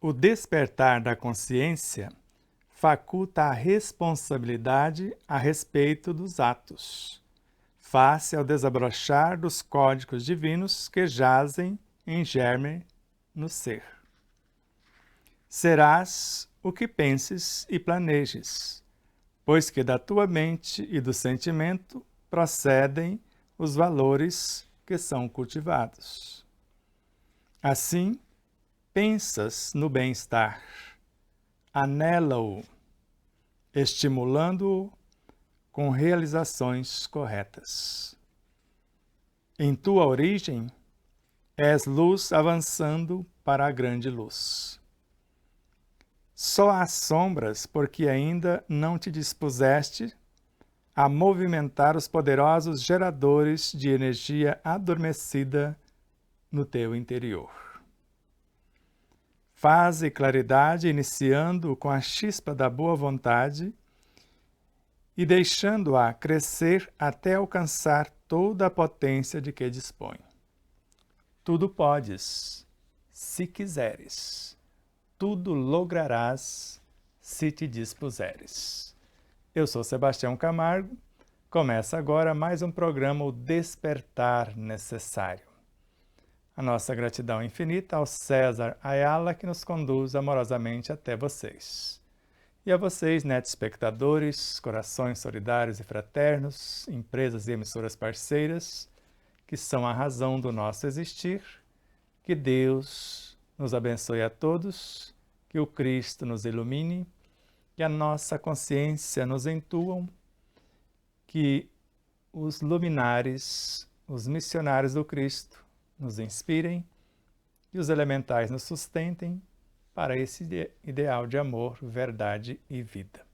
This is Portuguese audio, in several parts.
O despertar da consciência faculta a responsabilidade a respeito dos atos, face ao desabrochar dos códigos divinos que jazem em germe no ser. Serás o que penses e planejes, pois que da tua mente e do sentimento procedem os valores que são cultivados. Assim, pensas no bem-estar, anela-o, estimulando-o com realizações corretas. Em tua origem, és luz avançando para a grande luz. Só há sombras porque ainda não te dispuseste a movimentar os poderosos geradores de energia adormecida no teu interior. Faze claridade iniciando com a chispa da boa vontade e deixando-a crescer até alcançar toda a potência de que dispõe. Tudo podes, se quiseres. Tudo lograrás, se te dispuseres. Eu sou Sebastião Camargo. Começa agora mais um programa, O Despertar Necessário. A nossa gratidão infinita ao César Ayala, que nos conduz amorosamente até vocês. E a vocês, espectadores, corações solidários e fraternos, empresas e emissoras parceiras, que são a razão do nosso existir, que Deus nos abençoe a todos, que o Cristo nos ilumine, que a nossa consciência nos intuam, que os luminares, os missionários do Cristo, nos inspirem, que os elementais nos sustentem para esse ideal de amor, verdade e vida.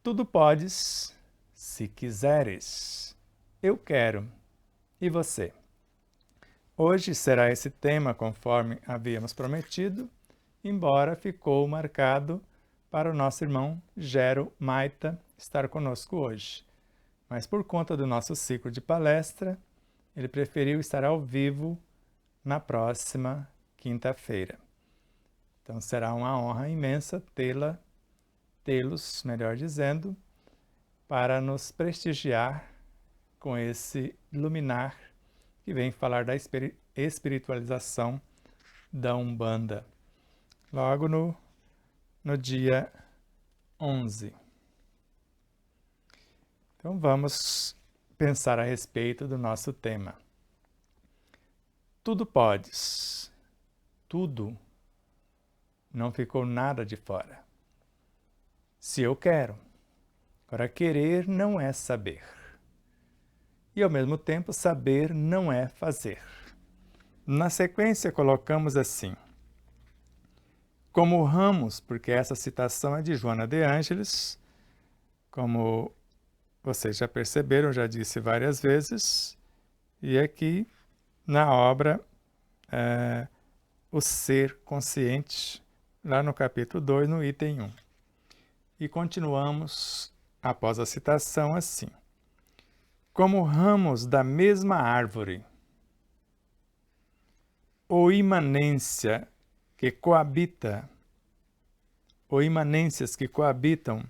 Tudo podes, se quiseres. Eu quero. E você? Hoje será esse tema conforme havíamos prometido, embora ficou marcado para o nosso irmão Gero Maita estar conosco hoje. Mas por conta do nosso ciclo de palestra, ele preferiu estar ao vivo na próxima quinta-feira. Então será uma honra imensa tê-los, melhor dizendo, para nos prestigiar com esse luminar que vem falar da espiritualização da Umbanda, logo no dia 11. Então vamos pensar a respeito do nosso tema. Tudo podes, tudo, não ficou nada de fora. Se eu quero. Agora, querer não é saber. E, ao mesmo tempo, saber não é fazer. Na sequência, colocamos assim. Como ramos, porque essa citação é de Joana de Ângeles, como vocês já perceberam, já disse várias vezes, e aqui na obra O Ser Consciente, lá no capítulo 2, no item 1. E continuamos, após a citação, assim. Como ramos da mesma árvore, ou imanência que coabita, ou imanências que coabitam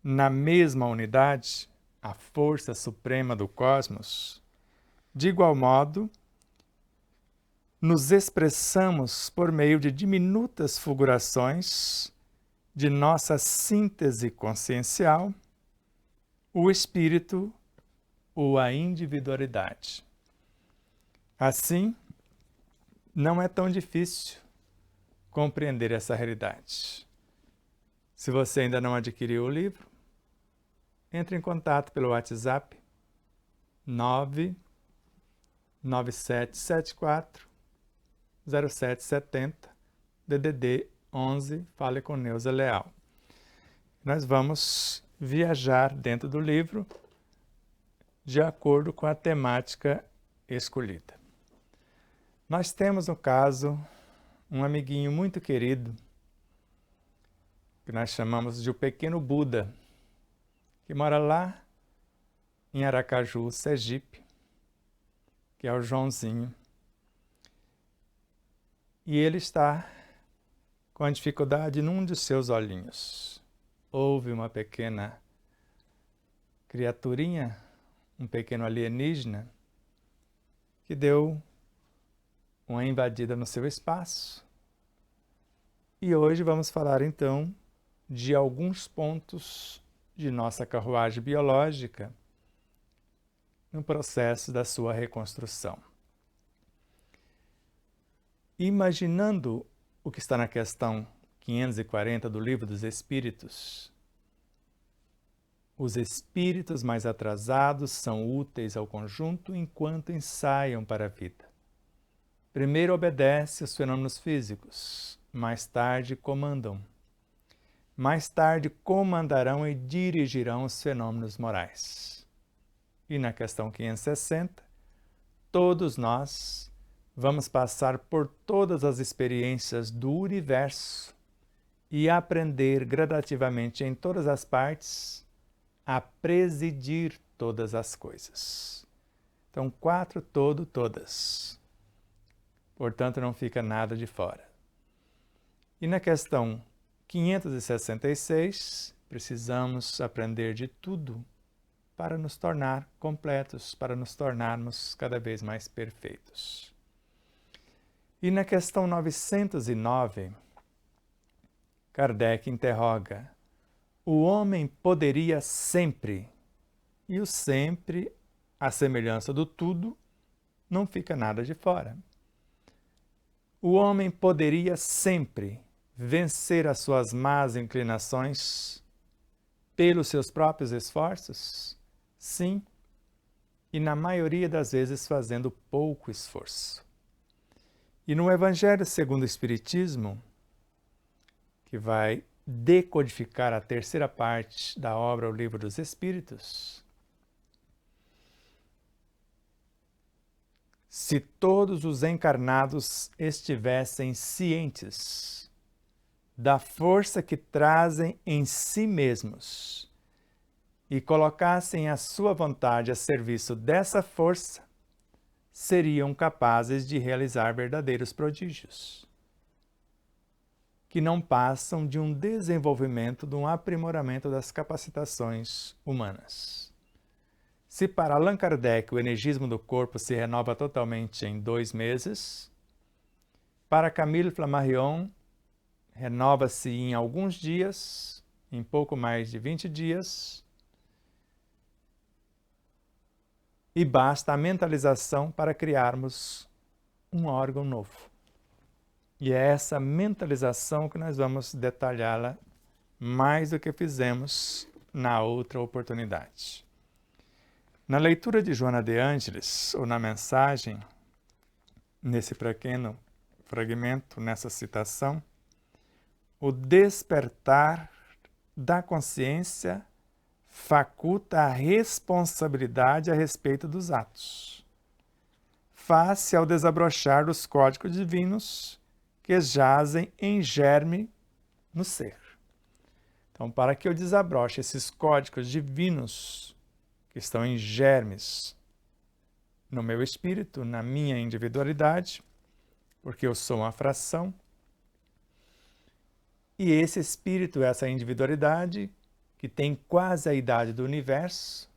na mesma unidade, a força suprema do cosmos, de igual modo, nos expressamos por meio de diminutas fulgurações de nossa síntese consciencial, o espírito ou a individualidade. Assim, não é tão difícil compreender essa realidade. Se você ainda não adquiriu o livro, entre em contato pelo WhatsApp 99774 0770 DDD 11, fale com Neuza Leal. Nós vamos viajar dentro do livro de acordo com a temática escolhida. Nós temos, no caso, um amiguinho muito querido, que nós chamamos de o Pequeno Buda, que mora lá em Aracaju, Sergipe, que é o Joãozinho. E ele está com a dificuldade num de seus olhinhos. Houve uma pequena criaturinha, um pequeno alienígena, que deu uma invadida no seu espaço. E hoje vamos falar então de alguns pontos de nossa carruagem biológica no processo da sua reconstrução. Imaginando o que está na questão 540 do Livro dos Espíritos, os espíritos mais atrasados são úteis ao conjunto enquanto ensaiam para a vida. Primeiro obedecem aos fenômenos físicos, mais tarde comandam. Mais tarde comandarão e dirigirão os fenômenos morais. E na questão 560, todos nós vamos passar por todas as experiências do universo e aprender gradativamente em todas as partes a presidir todas as coisas. Então, 4, todo, todas. Portanto, não fica nada de fora. E na questão 566, precisamos aprender de tudo para nos tornar completos, para nos tornarmos cada vez mais perfeitos. E na questão 909, Kardec interroga: o homem poderia sempre, e o sempre, à semelhança do tudo, não fica nada de fora. O homem poderia sempre vencer as suas más inclinações pelos seus próprios esforços? Sim, e na maioria das vezes fazendo pouco esforço. E no Evangelho segundo o Espiritismo, que vai decodificar a terceira parte da obra O Livro dos Espíritos, se todos os encarnados estivessem cientes da força que trazem em si mesmos e colocassem a sua vontade a serviço dessa força, seriam capazes de realizar verdadeiros prodígios, que não passam de um desenvolvimento, de um aprimoramento das capacitações humanas. Se para Allan Kardec o energismo do corpo se renova totalmente em 2 meses, para Camille Flammarion renova-se em alguns dias, em pouco mais de 20 dias, e basta a mentalização para criarmos um órgão novo. E é essa mentalização que nós vamos detalhá-la mais do que fizemos na outra oportunidade. Na leitura de Joana de Ângeles, ou na mensagem, nesse pequeno fragmento, nessa citação, o despertar da consciência faculta a responsabilidade a respeito dos atos, face ao desabrochar dos códigos divinos que jazem em germe no ser. Então, para que eu desabroche esses códigos divinos que estão em germes no meu espírito, na minha individualidade, porque eu sou uma fração, e esse espírito, essa individualidade, que tem quase a idade do universo,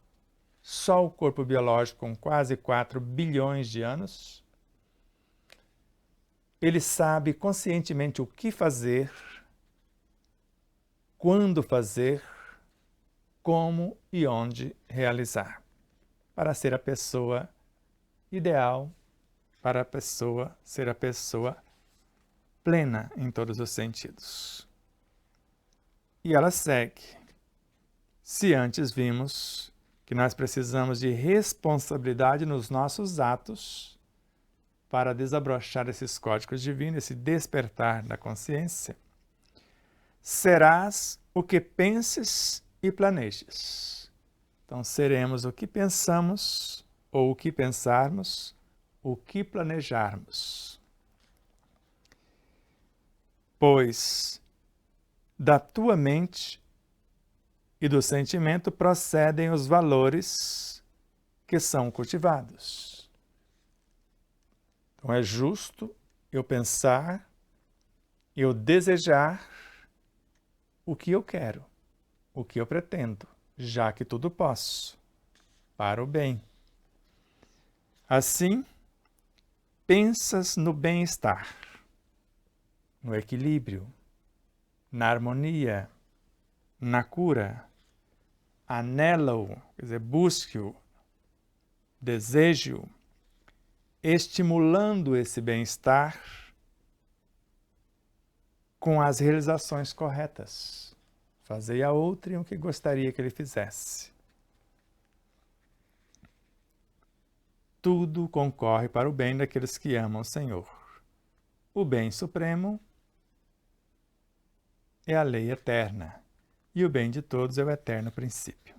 só o corpo biológico com quase 4 bilhões de anos, ele sabe conscientemente o que fazer, quando fazer, como e onde realizar, para ser a pessoa ideal, para a pessoa ser a pessoa plena em todos os sentidos. E ela segue. Se antes vimos que nós precisamos de responsabilidade nos nossos atos para desabrochar esses códigos divinos, esse despertar da consciência, serás o que penses e planejes. Então, seremos o que pensamos, ou o que pensarmos, o que planejarmos. Pois da tua mente e do sentimento procedem os valores que são cultivados. Então é justo eu pensar eu desejar o que eu quero, o que eu pretendo, já que tudo posso, para o bem. Assim, pensas no bem-estar, no equilíbrio, na harmonia, na cura, anela-o, quer dizer, busque-o, deseje-o, estimulando esse bem-estar com as realizações corretas. Fazei a outrem o que gostaria que ele fizesse. Tudo concorre para o bem daqueles que amam o Senhor. O bem supremo é a lei eterna, e o bem de todos é o eterno princípio.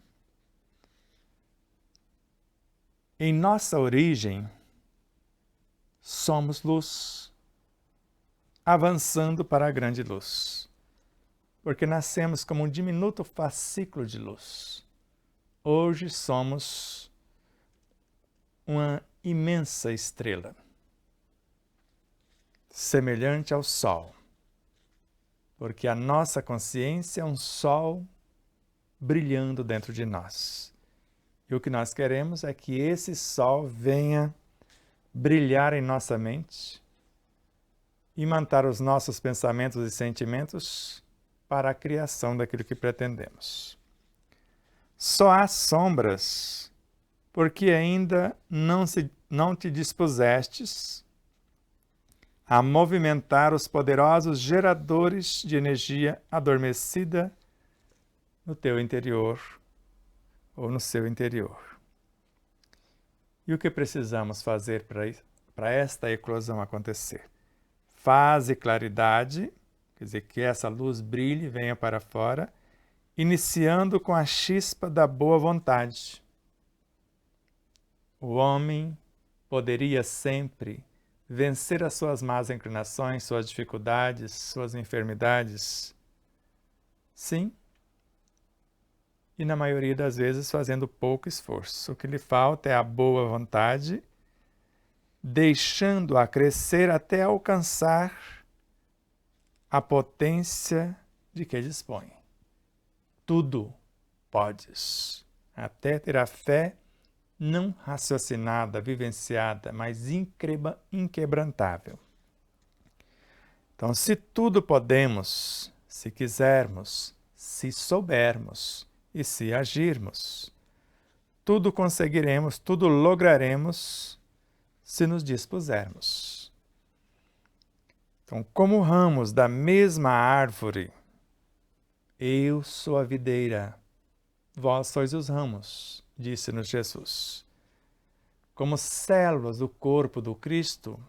Em nossa origem, somos luz, avançando para a grande luz, porque nascemos como um diminuto fascículo de luz. Hoje somos uma imensa estrela, semelhante ao Sol, porque a nossa consciência é um sol brilhando dentro de nós. E o que nós queremos é que esse sol venha brilhar em nossa mente, imantar os nossos pensamentos e sentimentos para a criação daquilo que pretendemos. Só há sombras porque ainda não te dispusestes a movimentar os poderosos geradores de energia adormecida no teu interior ou no seu interior. E o que precisamos fazer para esta eclosão acontecer? Faze claridade, quer dizer, que essa luz brilhe e venha para fora, iniciando com a chispa da boa vontade. O homem poderia sempre vencer as suas más inclinações, suas dificuldades, suas enfermidades. Sim, e na maioria das vezes fazendo pouco esforço. O que lhe falta é a boa vontade, deixando-a crescer até alcançar a potência de que dispõe. Tudo podes, até ter a fé não raciocinada, vivenciada, mas inquebrantável. Então, se tudo podemos, se quisermos, se soubermos e se agirmos, tudo conseguiremos, tudo lograremos se nos dispusermos. Então, como ramos da mesma árvore, eu sou a videira, vós sois os ramos, disse-nos Jesus. Como células do corpo do Cristo,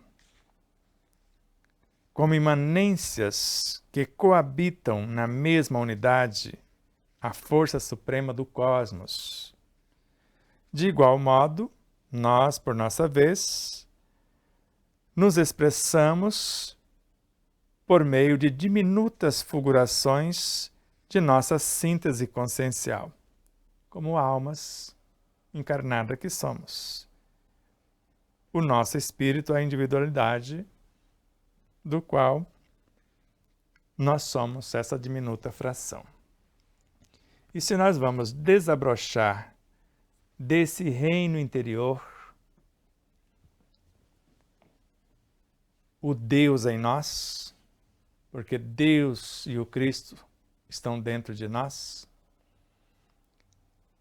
como imanências que coabitam na mesma unidade, a força suprema do cosmos. De igual modo, nós, por nossa vez, nos expressamos por meio de diminutas fulgurações de nossa síntese consciencial, como almas encarnadas que somos. O nosso espírito é a individualidade do qual nós somos essa diminuta fração. E se nós vamos desabrochar desse reino interior, o Deus em nós, porque Deus e o Cristo estão dentro de nós,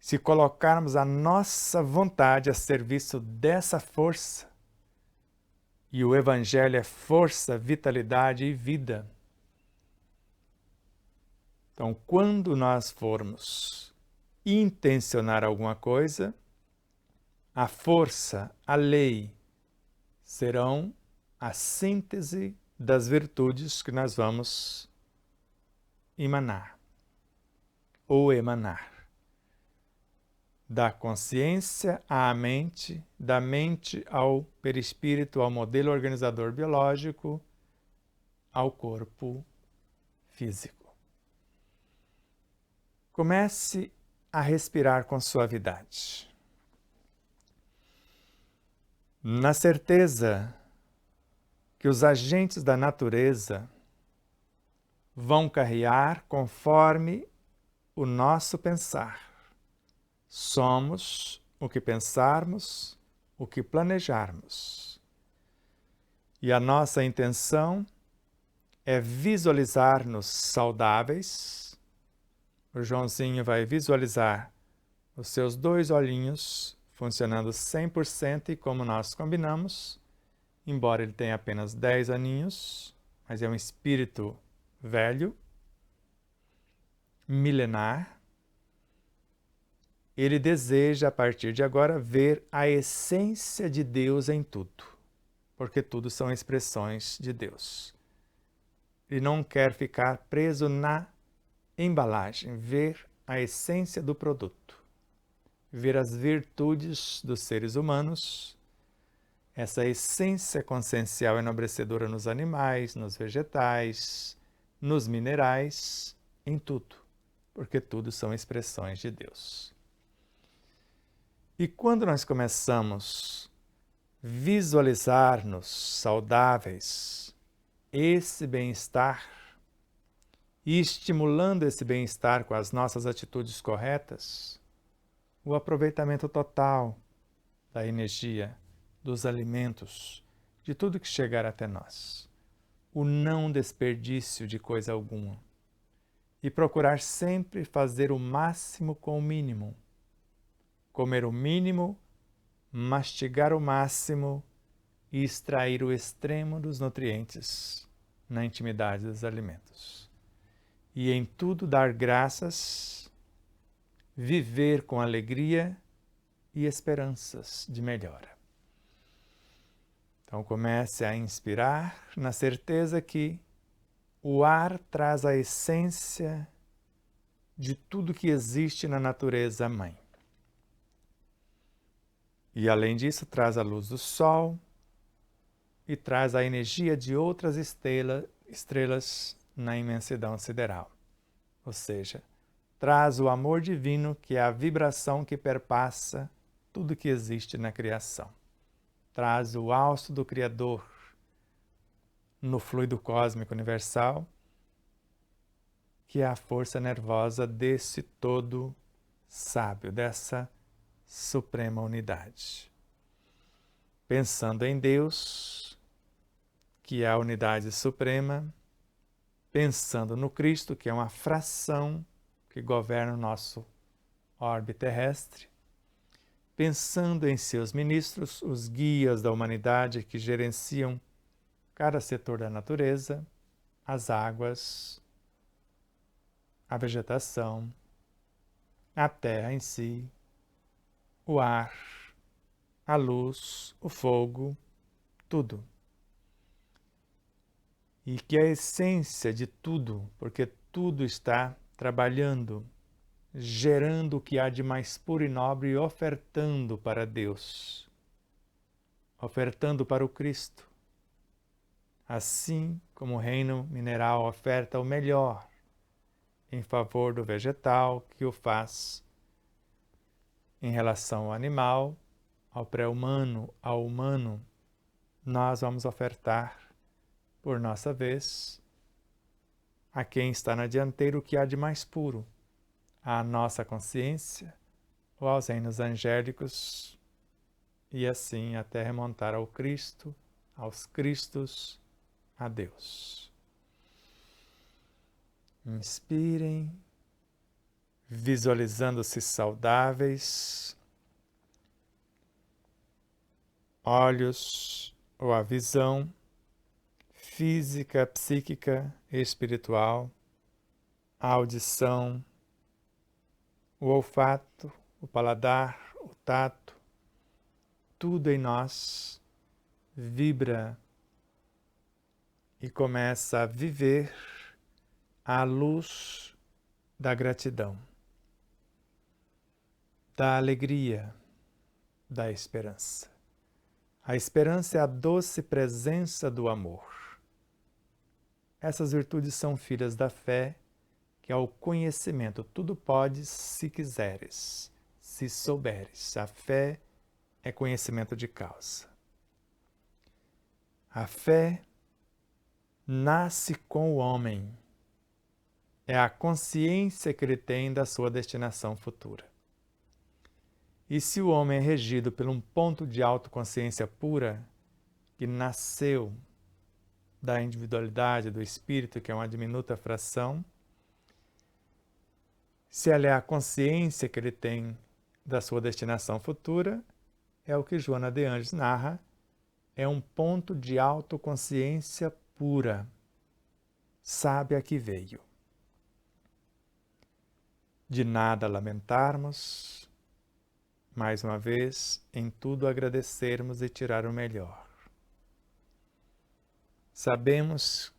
se colocarmos a nossa vontade a serviço dessa força, e o Evangelho é força, vitalidade e vida. Então, quando nós formos intencionar alguma coisa, a força, a lei, serão a síntese das virtudes que nós vamos emanar ou emanar. Da consciência à mente, da mente ao perispírito, ao modelo organizador biológico, ao corpo físico. Comece a respirar com suavidade. Na certeza que os agentes da natureza vão carrear conforme o nosso pensar. Somos o que pensarmos, o que planejarmos. E a nossa intenção é visualizar-nos saudáveis. O Joãozinho vai visualizar os seus 2 olhinhos funcionando 100% e como nós combinamos, embora ele tenha apenas 10 aninhos, mas é um espírito velho, milenar. Ele deseja, a partir de agora, ver a essência de Deus em tudo, porque tudo são expressões de Deus. Ele não quer ficar preso na embalagem, ver a essência do produto, ver as virtudes dos seres humanos, essa essência consciencial enobrecedora nos animais, nos vegetais, nos minerais, em tudo, porque tudo são expressões de Deus. E quando nós começamos a visualizar-nos saudáveis, esse bem-estar, e estimulando esse bem-estar com as nossas atitudes corretas, o aproveitamento total da energia, dos alimentos, de tudo que chegar até nós, o não desperdício de coisa alguma, e procurar sempre fazer o máximo com o mínimo, comer o mínimo, mastigar o máximo e extrair o extremo dos nutrientes na intimidade dos alimentos. E em tudo dar graças, viver com alegria e esperanças de melhora. Então comece a inspirar na certeza que o ar traz a essência de tudo que existe na natureza mãe. E além disso, traz a luz do sol e traz a energia de outras estrelas na imensidão sideral. Ou seja, traz o amor divino, que é a vibração que perpassa tudo que existe na criação. Traz o hausto do Criador no fluido cósmico universal, que é a força nervosa desse todo sábio, dessa suprema unidade. Pensando em Deus, que é a unidade suprema, pensando no Cristo, que é uma fração que governa o nosso orbe terrestre, pensando em seus ministros, os guias da humanidade que gerenciam cada setor da natureza, as águas, a vegetação, a terra em si, o ar, a luz, o fogo, tudo. E que a essência de tudo, porque tudo está trabalhando, gerando o que há de mais puro e nobre e ofertando para Deus, ofertando para o Cristo. Assim como o reino mineral oferta o melhor em favor do vegetal, que o faz em relação ao animal, ao pré-humano, ao humano, nós vamos ofertar, por nossa vez, a quem está na dianteira o que há de mais puro, à nossa consciência ou aos reinos angélicos, e assim até remontar ao Cristo, aos Cristos, a Deus. Inspirem, visualizando-se saudáveis, olhos ou a visão física, psíquica e espiritual, a audição, o olfato, o paladar, o tato, tudo em nós vibra e começa a viver à luz da gratidão, da alegria, da esperança. A esperança é a doce presença do amor. Essas virtudes são filhas da fé, que é o conhecimento. Tudo podes se quiseres, se souberes. A fé é conhecimento de causa. A fé nasce com o homem, é a consciência que ele tem da sua destinação futura. E se o homem é regido por um ponto de autoconsciência pura, que nasceu da individualidade do espírito, que é uma diminuta fração, se ela é a consciência que ele tem da sua destinação futura, é o que Joana de Anjos narra, é um ponto de autoconsciência pura, sabe a que veio. De nada lamentarmos, mais uma vez, em tudo agradecermos e tirar o melhor. Sabemos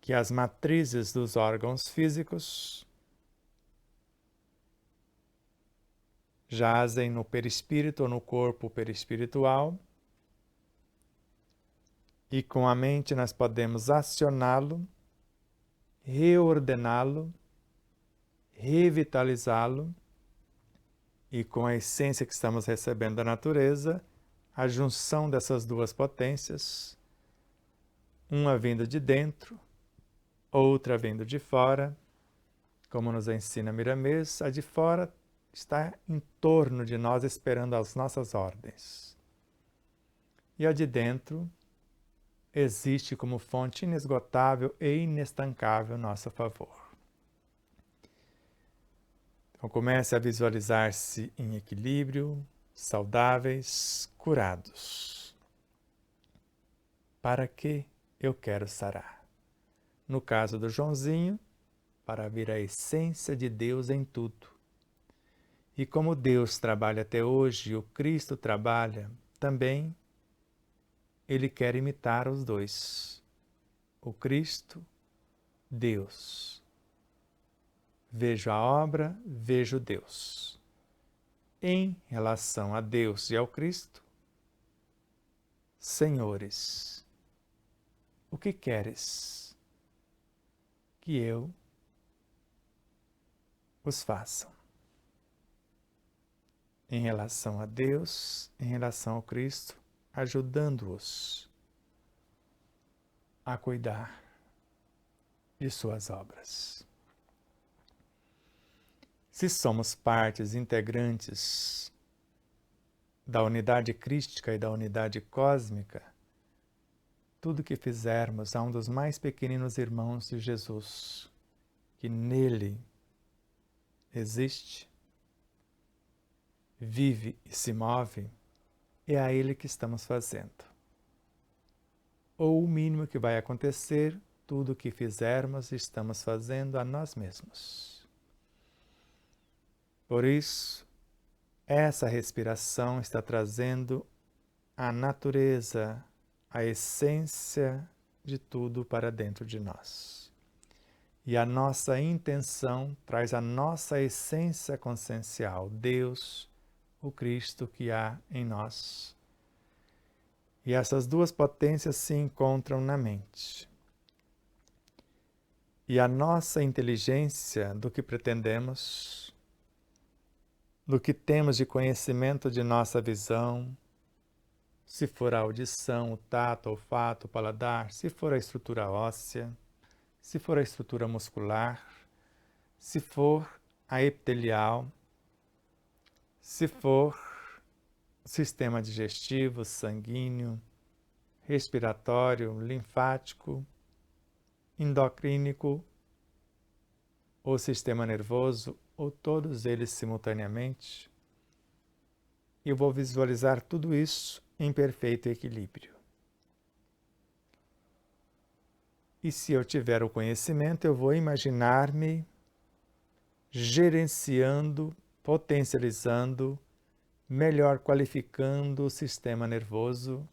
que as matrizes dos órgãos físicos jazem no perispírito ou no corpo perispiritual, e com a mente nós podemos acioná-lo, reordená-lo, revitalizá-lo, e com a essência que estamos recebendo da natureza, a junção dessas duas potências, uma vindo de dentro, outra vindo de fora, como nos ensina Miramês, a de fora está em torno de nós esperando as nossas ordens. E a de dentro existe como fonte inesgotável e inestancável a nosso favor. Então comece a visualizar-se em equilíbrio, saudáveis, curados. Para que eu quero sarar? No caso do Joãozinho, para ver a essência de Deus em tudo. E como Deus trabalha até hoje e o Cristo trabalha também, ele quer imitar os dois. O Cristo, Deus. Vejo a obra, vejo Deus. Em relação a Deus e ao Cristo, senhores, o que queres que eu os faça? Em relação a Deus, em relação ao Cristo, ajudando-os a cuidar de suas obras. Se somos partes integrantes da unidade crística e da unidade cósmica, tudo que fizermos a um dos mais pequeninos irmãos de Jesus, que nele existe, vive e se move, é a ele que estamos fazendo. Ou o mínimo que vai acontecer, tudo o que fizermos estamos fazendo a nós mesmos. Por isso, essa respiração está trazendo a natureza, a essência de tudo para dentro de nós. E a nossa intenção traz a nossa essência consciencial, Deus, o Cristo que há em nós. E essas duas potências se encontram na mente. E a nossa inteligência do que pretendemos, do que temos de conhecimento de nossa visão, se for a audição, o tato, o olfato, o paladar, se for a estrutura óssea, se for a estrutura muscular, se for a epitelial, se for o sistema digestivo, sanguíneo, respiratório, linfático, endocrínico, ou sistema nervoso, ou todos eles simultaneamente, eu vou visualizar tudo isso em perfeito equilíbrio. E se eu tiver o conhecimento, eu vou imaginar-me gerenciando, potencializando, melhor qualificando o sistema nervoso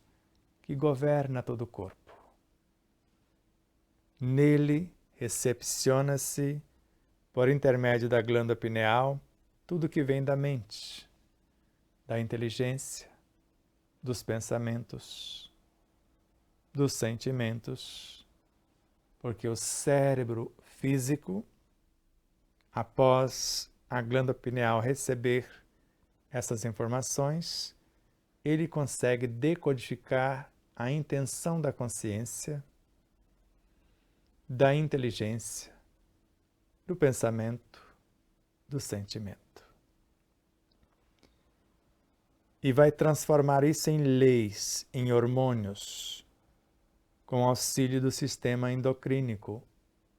que governa todo o corpo. Nele recepciona-se, por intermédio da glândula pineal, tudo que vem da mente, da inteligência, dos pensamentos, dos sentimentos, porque o cérebro físico, após a glândula pineal receber essas informações, ele consegue decodificar a intenção da consciência, da inteligência, do pensamento, do sentimento. E vai transformar isso em leis, em hormônios, com auxílio do sistema endocrínico,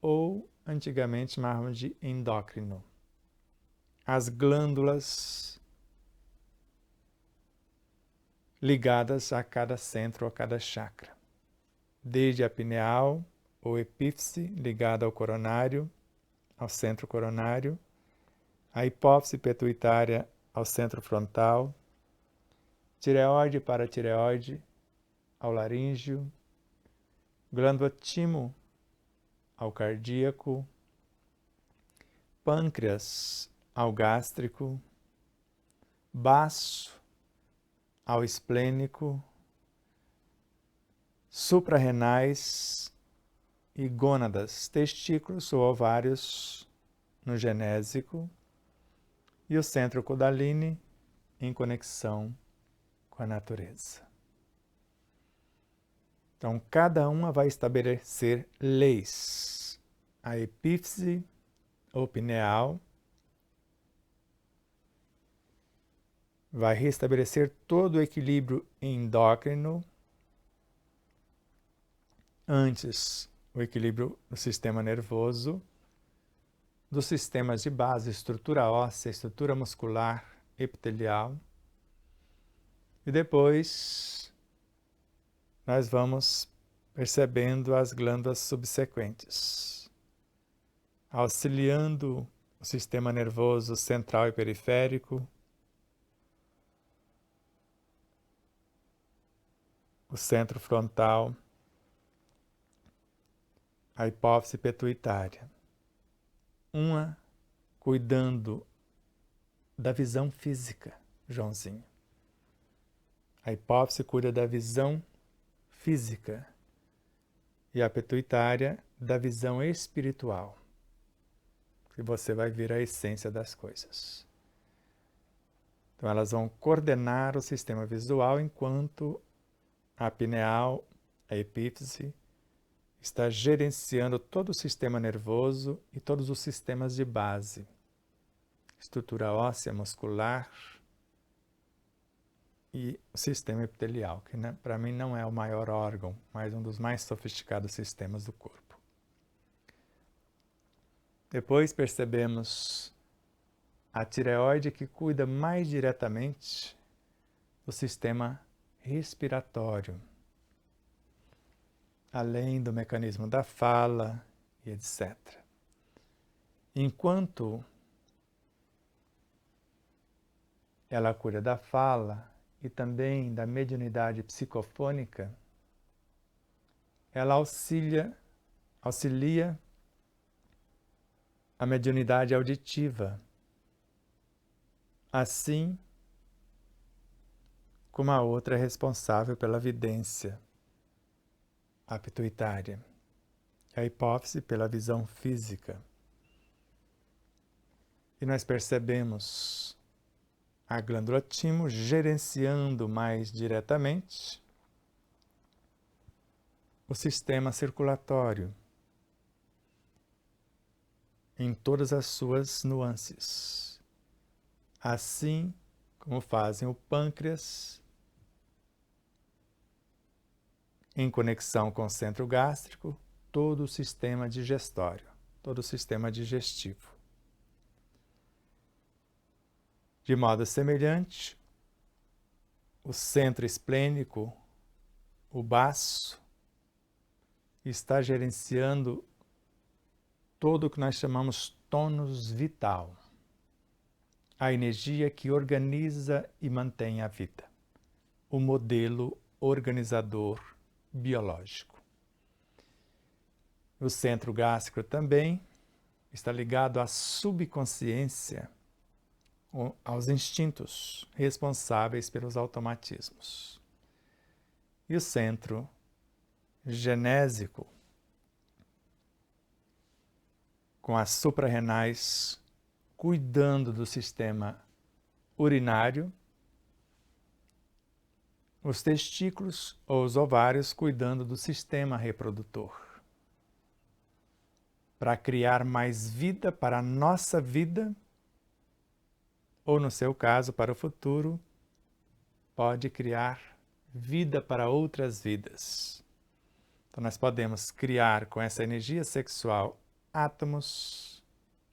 ou antigamente chamavam de endócrino. As glândulas ligadas a cada centro, a cada chakra. Desde a pineal ou epífise, ligada ao coronário, ao centro coronário, a hipófise pituitária ao centro frontal, tireoide e paratireoide ao laríngeo, glândula timo ao cardíaco, pâncreas ao gástrico, baço ao esplênico, suprarrenais e gônadas, testículos ou ovários no genésico, e o centro Kundalini em conexão com a natureza. Então, cada uma vai estabelecer leis. A epífise ou pineal vai restabelecer todo o equilíbrio endócrino. Antes, o equilíbrio do sistema nervoso, dos sistemas de base, estrutura óssea, estrutura muscular, epitelial. E depois, nós vamos percebendo as glândulas subsequentes, auxiliando o sistema nervoso central e periférico, o centro frontal, a hipófise pituitária. Uma cuidando da visão física, Joãozinho. A hipófise cuida da visão física e a pituitária da visão espiritual. E você vai ver a essência das coisas. Então elas vão coordenar o sistema visual enquanto a pineal, a epífise, está gerenciando todo o sistema nervoso e todos os sistemas de base. Estrutura óssea, muscular e o sistema epitelial, que para mim não é o maior órgão, mas um dos mais sofisticados sistemas do corpo. Depois percebemos a tireoide, que cuida mais diretamente do sistema respiratório, além do mecanismo da fala e etc. Enquanto ela cuida da fala e também da mediunidade psicofônica, ela auxilia a mediunidade auditiva, assim como a outra é responsável pela vidência, a pituitária, a hipófise pela visão física. E nós percebemos a glândula timo gerenciando mais diretamente o sistema circulatório em todas as suas nuances, assim como fazem o pâncreas em conexão com o centro gástrico, todo o sistema digestório, todo o sistema digestivo. De modo semelhante, o centro esplênico, o baço, está gerenciando todo o que nós chamamos tônus vital, a energia que organiza e mantém a vida, o modelo organizador biológico. O centro gástrico também está ligado à subconsciência, aos instintos responsáveis pelos automatismos. E o centro genésico, com as suprarrenais cuidando do sistema urinário, os testículos ou os ovários cuidando do sistema reprodutor. para criar mais vida para a nossa vida, ou no seu caso, para o futuro, pode criar vida para outras vidas. Então nós podemos criar com essa energia sexual átomos,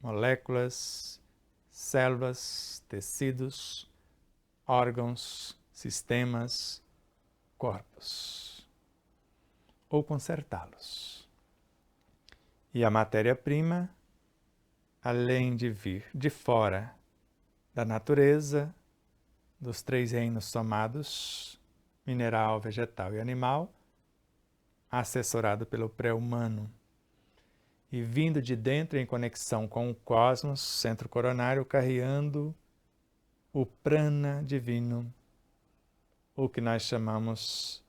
moléculas, células, tecidos, órgãos, sistemas, corpos, ou consertá-los. E a matéria-prima, além de vir de fora da natureza, dos 3 reinos somados, mineral, vegetal e animal, assessorado pelo pré-humano, e vindo de dentro em conexão com o cosmos, centro coronário, carregando o prana divino, o que nós chamamos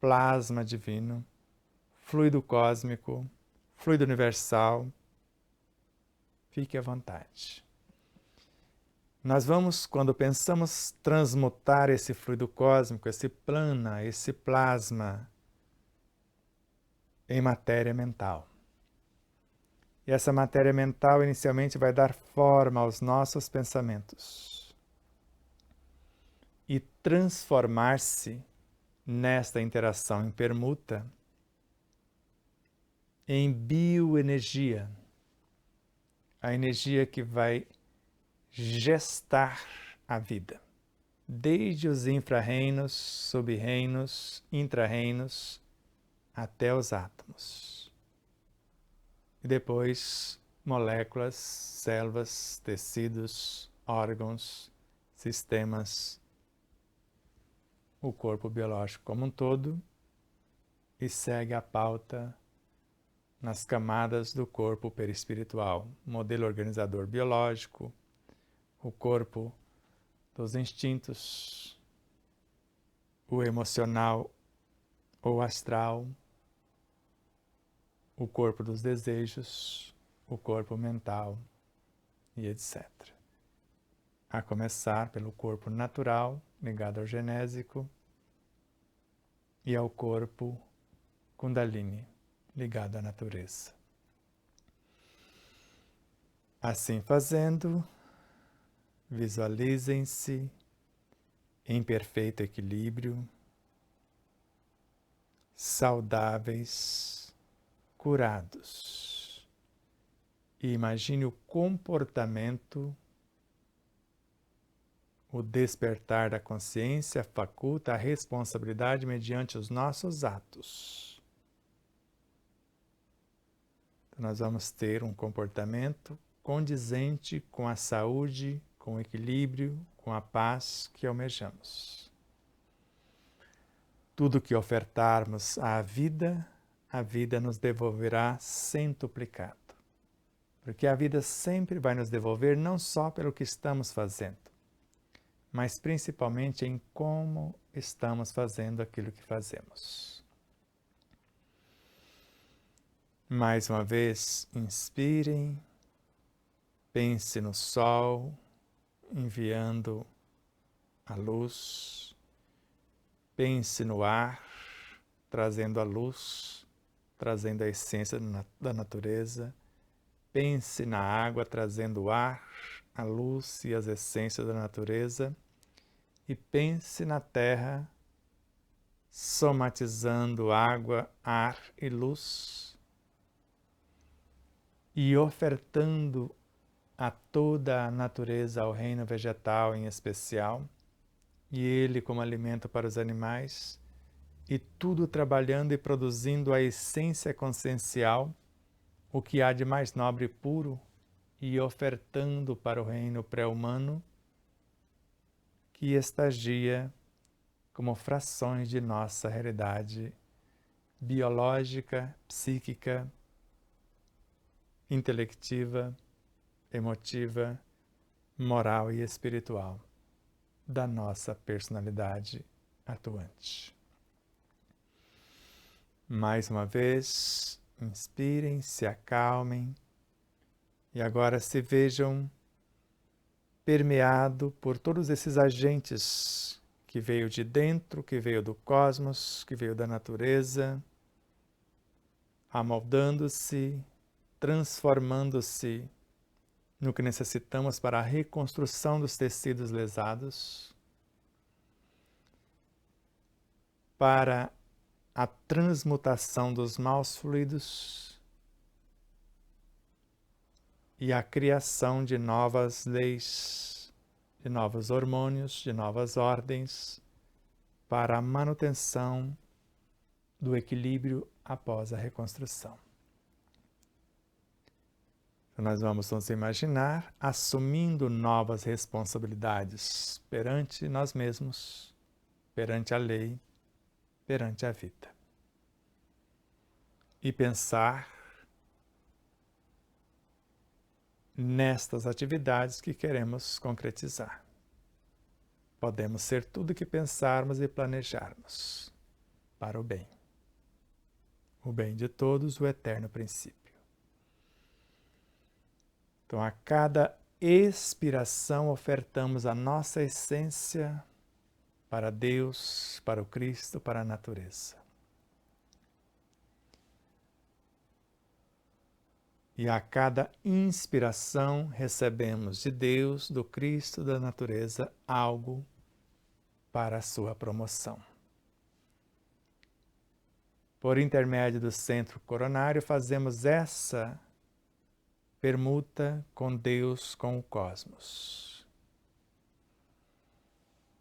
plasma divino, fluido cósmico, fluido universal. Fique à vontade. Nós vamos, quando pensamos transmutar esse fluido cósmico, esse prana, esse plasma, em matéria mental. E essa matéria mental inicialmente vai dar forma aos nossos pensamentos e transformar-se nesta interação em permuta em bioenergia, a energia que vai gestar a vida, desde os infra-reinos, sub-reinos, intra-reinos, até os átomos. E depois, moléculas, células, tecidos, órgãos, sistemas, o corpo biológico como um todo, e segue a pauta nas camadas do corpo perispiritual, modelo organizador biológico, o corpo dos instintos, o emocional ou astral, o corpo dos desejos, o corpo mental e etc. A começar pelo corpo natural, ligado ao genésico, e ao corpo Kundalini, ligado à natureza. Assim fazendo, visualizem-se em perfeito equilíbrio, saudáveis, curados. E imagine o comportamento, o despertar da consciência faculta a responsabilidade mediante os nossos atos. Então, nós vamos ter um comportamento condizente com a saúde, com o equilíbrio, com a paz que almejamos. Tudo que ofertarmos à vida, a vida nos devolverá centuplicado. Porque a vida sempre vai nos devolver não só pelo que estamos fazendo, mas principalmente em como estamos fazendo aquilo que fazemos. Mais uma vez, inspirem, pense no sol, enviando a luz, pense no ar, trazendo a luz, trazendo a essência da natureza, pense na água, trazendo o ar, a luz e as essências da natureza, e pense na terra, somatizando água, ar e luz, e ofertando a toda a natureza, ao reino vegetal em especial, e ele como alimento para os animais, e tudo trabalhando e produzindo a essência consciencial, o que há de mais nobre e puro, e ofertando para o reino pré-humano, que estagia como frações de nossa realidade biológica, psíquica, intelectiva, emotiva, moral e espiritual da nossa personalidade atuante. Mais uma vez, inspirem, se acalmem e agora se vejam permeado por todos esses agentes que veio de dentro, que veio do cosmos, que veio da natureza, amoldando-se, transformando-se no que necessitamos para a reconstrução dos tecidos lesados, para a transmutação dos maus fluidos e a criação de novas leis, de novos hormônios, de novas ordens, para a manutenção do equilíbrio após a reconstrução. Então, nós vamos nos imaginar assumindo novas responsabilidades perante nós mesmos, perante a lei, perante a vida. E pensar nestas atividades que queremos concretizar. Podemos ser tudo que pensarmos e planejarmos para o bem de todos, o eterno princípio. Então, a cada expiração ofertamos a nossa essência para Deus, para o Cristo, para a natureza. E a cada inspiração recebemos de Deus, do Cristo, da natureza, algo para a sua promoção. Por intermédio do centro coronário, fazemos essa permuta com Deus, com o cosmos.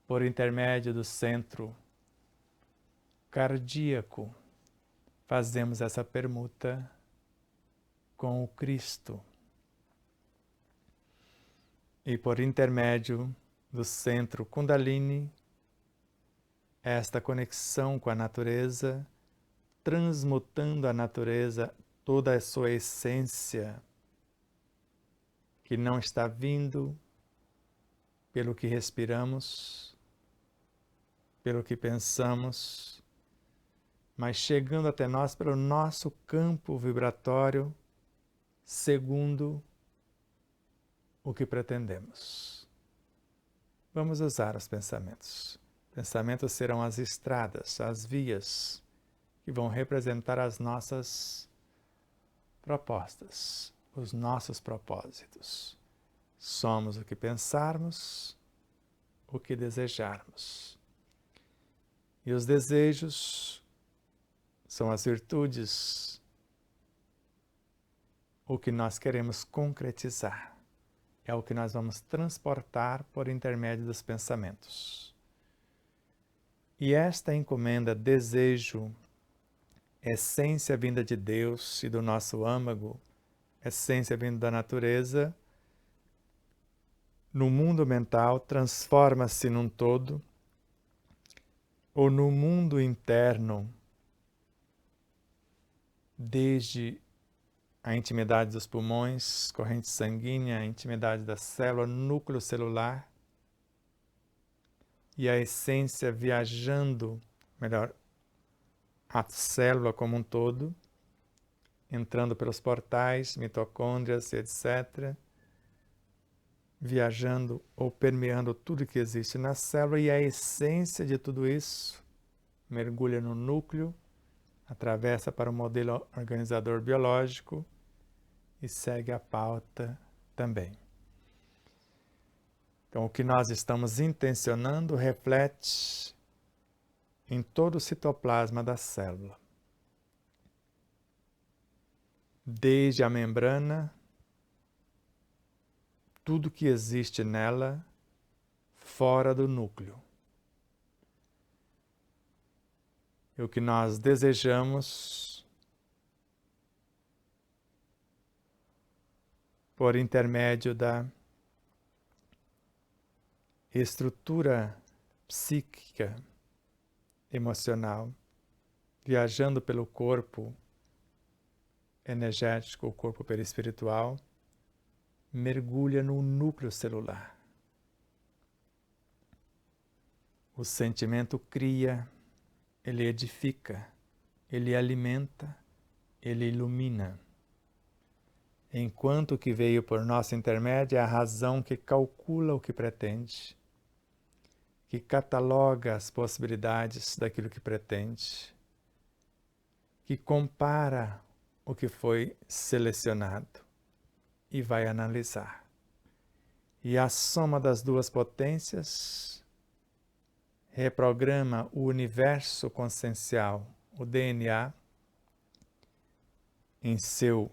Por intermédio do centro cardíaco, fazemos essa permuta com o Cristo. E por intermédio do centro Kundalini, esta conexão com a natureza, transmutando a natureza, toda a sua essência, que não está vindo pelo que respiramos, pelo que pensamos, mas chegando até nós pelo nosso campo vibratório, segundo o que pretendemos. Vamos usar os pensamentos. Pensamentos serão as estradas, as vias que vão representar as nossas propostas, os nossos propósitos. Somos o que pensarmos, o que desejarmos. E os desejos são as virtudes, o que nós queremos concretizar. É o que nós vamos transportar por intermédio dos pensamentos. E esta encomenda, desejo, essência vinda de Deus e do nosso âmago, essência vinda da natureza, no mundo mental transforma-se num todo, ou no mundo interno, desde a intimidade dos pulmões, corrente sanguínea, a intimidade da célula, núcleo celular, e a essência viajando, melhor, a célula como um todo, entrando pelos portais, mitocôndrias, etc., viajando ou permeando tudo que existe na célula, e a essência de tudo isso mergulha no núcleo, atravessa para o modelo organizador biológico e segue a pauta também. Então, o que nós estamos intencionando reflete em todo o citoplasma da célula. Desde a membrana, tudo que existe nela, fora do núcleo. E o que nós desejamos, por intermédio da estrutura psíquica, emocional, viajando pelo corpo energético, o corpo perispiritual, mergulha no núcleo celular. O sentimento cria, ele edifica, ele alimenta, ele ilumina. Enquanto o que veio por nosso intermédio é a razão que calcula o que pretende, que cataloga as possibilidades daquilo que pretende, que compara o que foi selecionado e vai analisar. E a soma das duas potências reprograma o universo consciencial, o DNA, em seu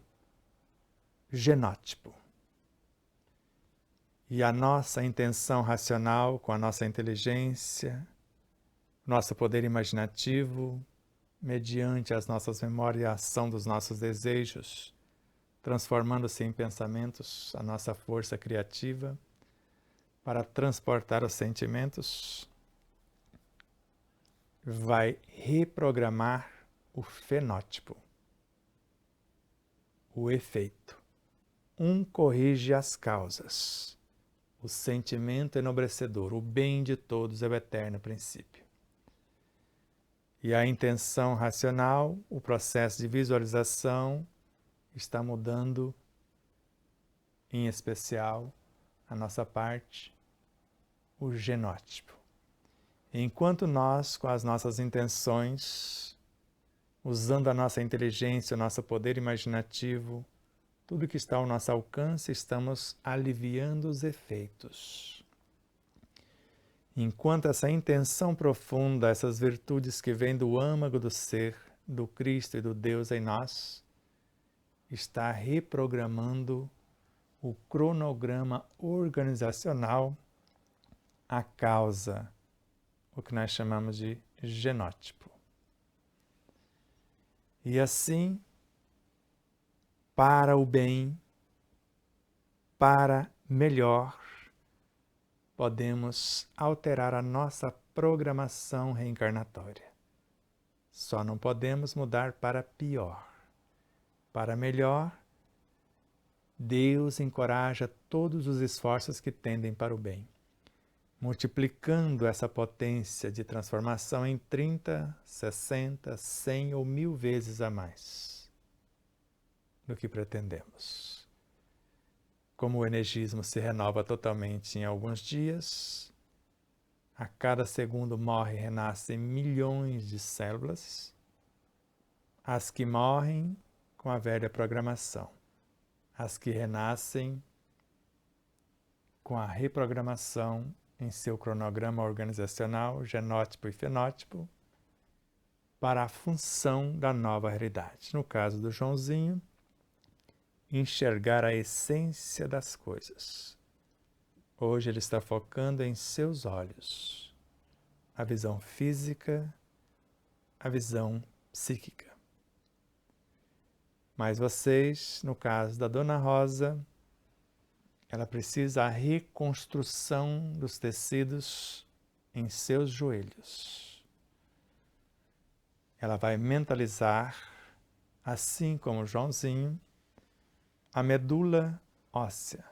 genótipo. E a nossa intenção racional, com a nossa inteligência, nosso poder imaginativo, mediante as nossas memórias e a ação dos nossos desejos, transformando-se em pensamentos, a nossa força criativa, para transportar os sentimentos, vai reprogramar o fenótipo, o efeito. Um corrige as causas. O sentimento enobrecedor, o bem de todos é o eterno princípio. E a intenção racional, o processo de visualização, está mudando, em especial, a nossa parte, o genótipo. Enquanto nós, com as nossas intenções, usando a nossa inteligência, o nosso poder imaginativo, tudo que está ao nosso alcance, estamos aliviando os efeitos. Enquanto essa intenção profunda, essas virtudes que vêm do âmago do ser, do Cristo e do Deus em nós, está reprogramando o cronograma organizacional, a causa, o que nós chamamos de genótipo. E assim, para o bem, para melhor, podemos alterar a nossa programação reencarnatória. Só não podemos mudar para pior. Para melhor, Deus encoraja todos os esforços que tendem para o bem, multiplicando essa potência de transformação em 30, 60, 100 ou 1000 vezes a mais do que pretendemos. Como o energismo se renova totalmente em alguns dias, a cada segundo morre e renascem milhões de células, as que morrem com a velha programação, as que renascem com a reprogramação em seu cronograma organizacional, genótipo e fenótipo, para a função da nova realidade. No caso do Joãozinho, enxergar a essência das coisas. Hoje ele está focando em seus olhos, a visão física, a visão psíquica. Mas vocês, no caso da Dona Rosa, ela precisa a reconstrução dos tecidos em seus joelhos. Ela vai mentalizar, assim como Joãozinho, a medula óssea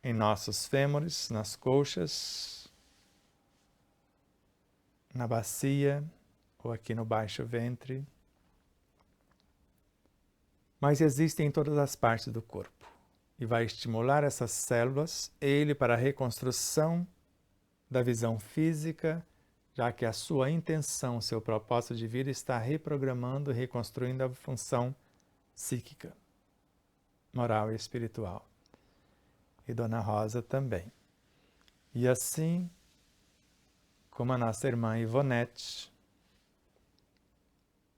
em nossos fêmures, nas coxas, na bacia ou aqui no baixo ventre. Mas existe em todas as partes do corpo e vai estimular essas células, ele para a reconstrução da visão física, já que a sua intenção, seu propósito de vida está reprogramando e reconstruindo a função psíquica, moral e espiritual. E Dona Rosa também. E assim, como a nossa irmã Ivonete,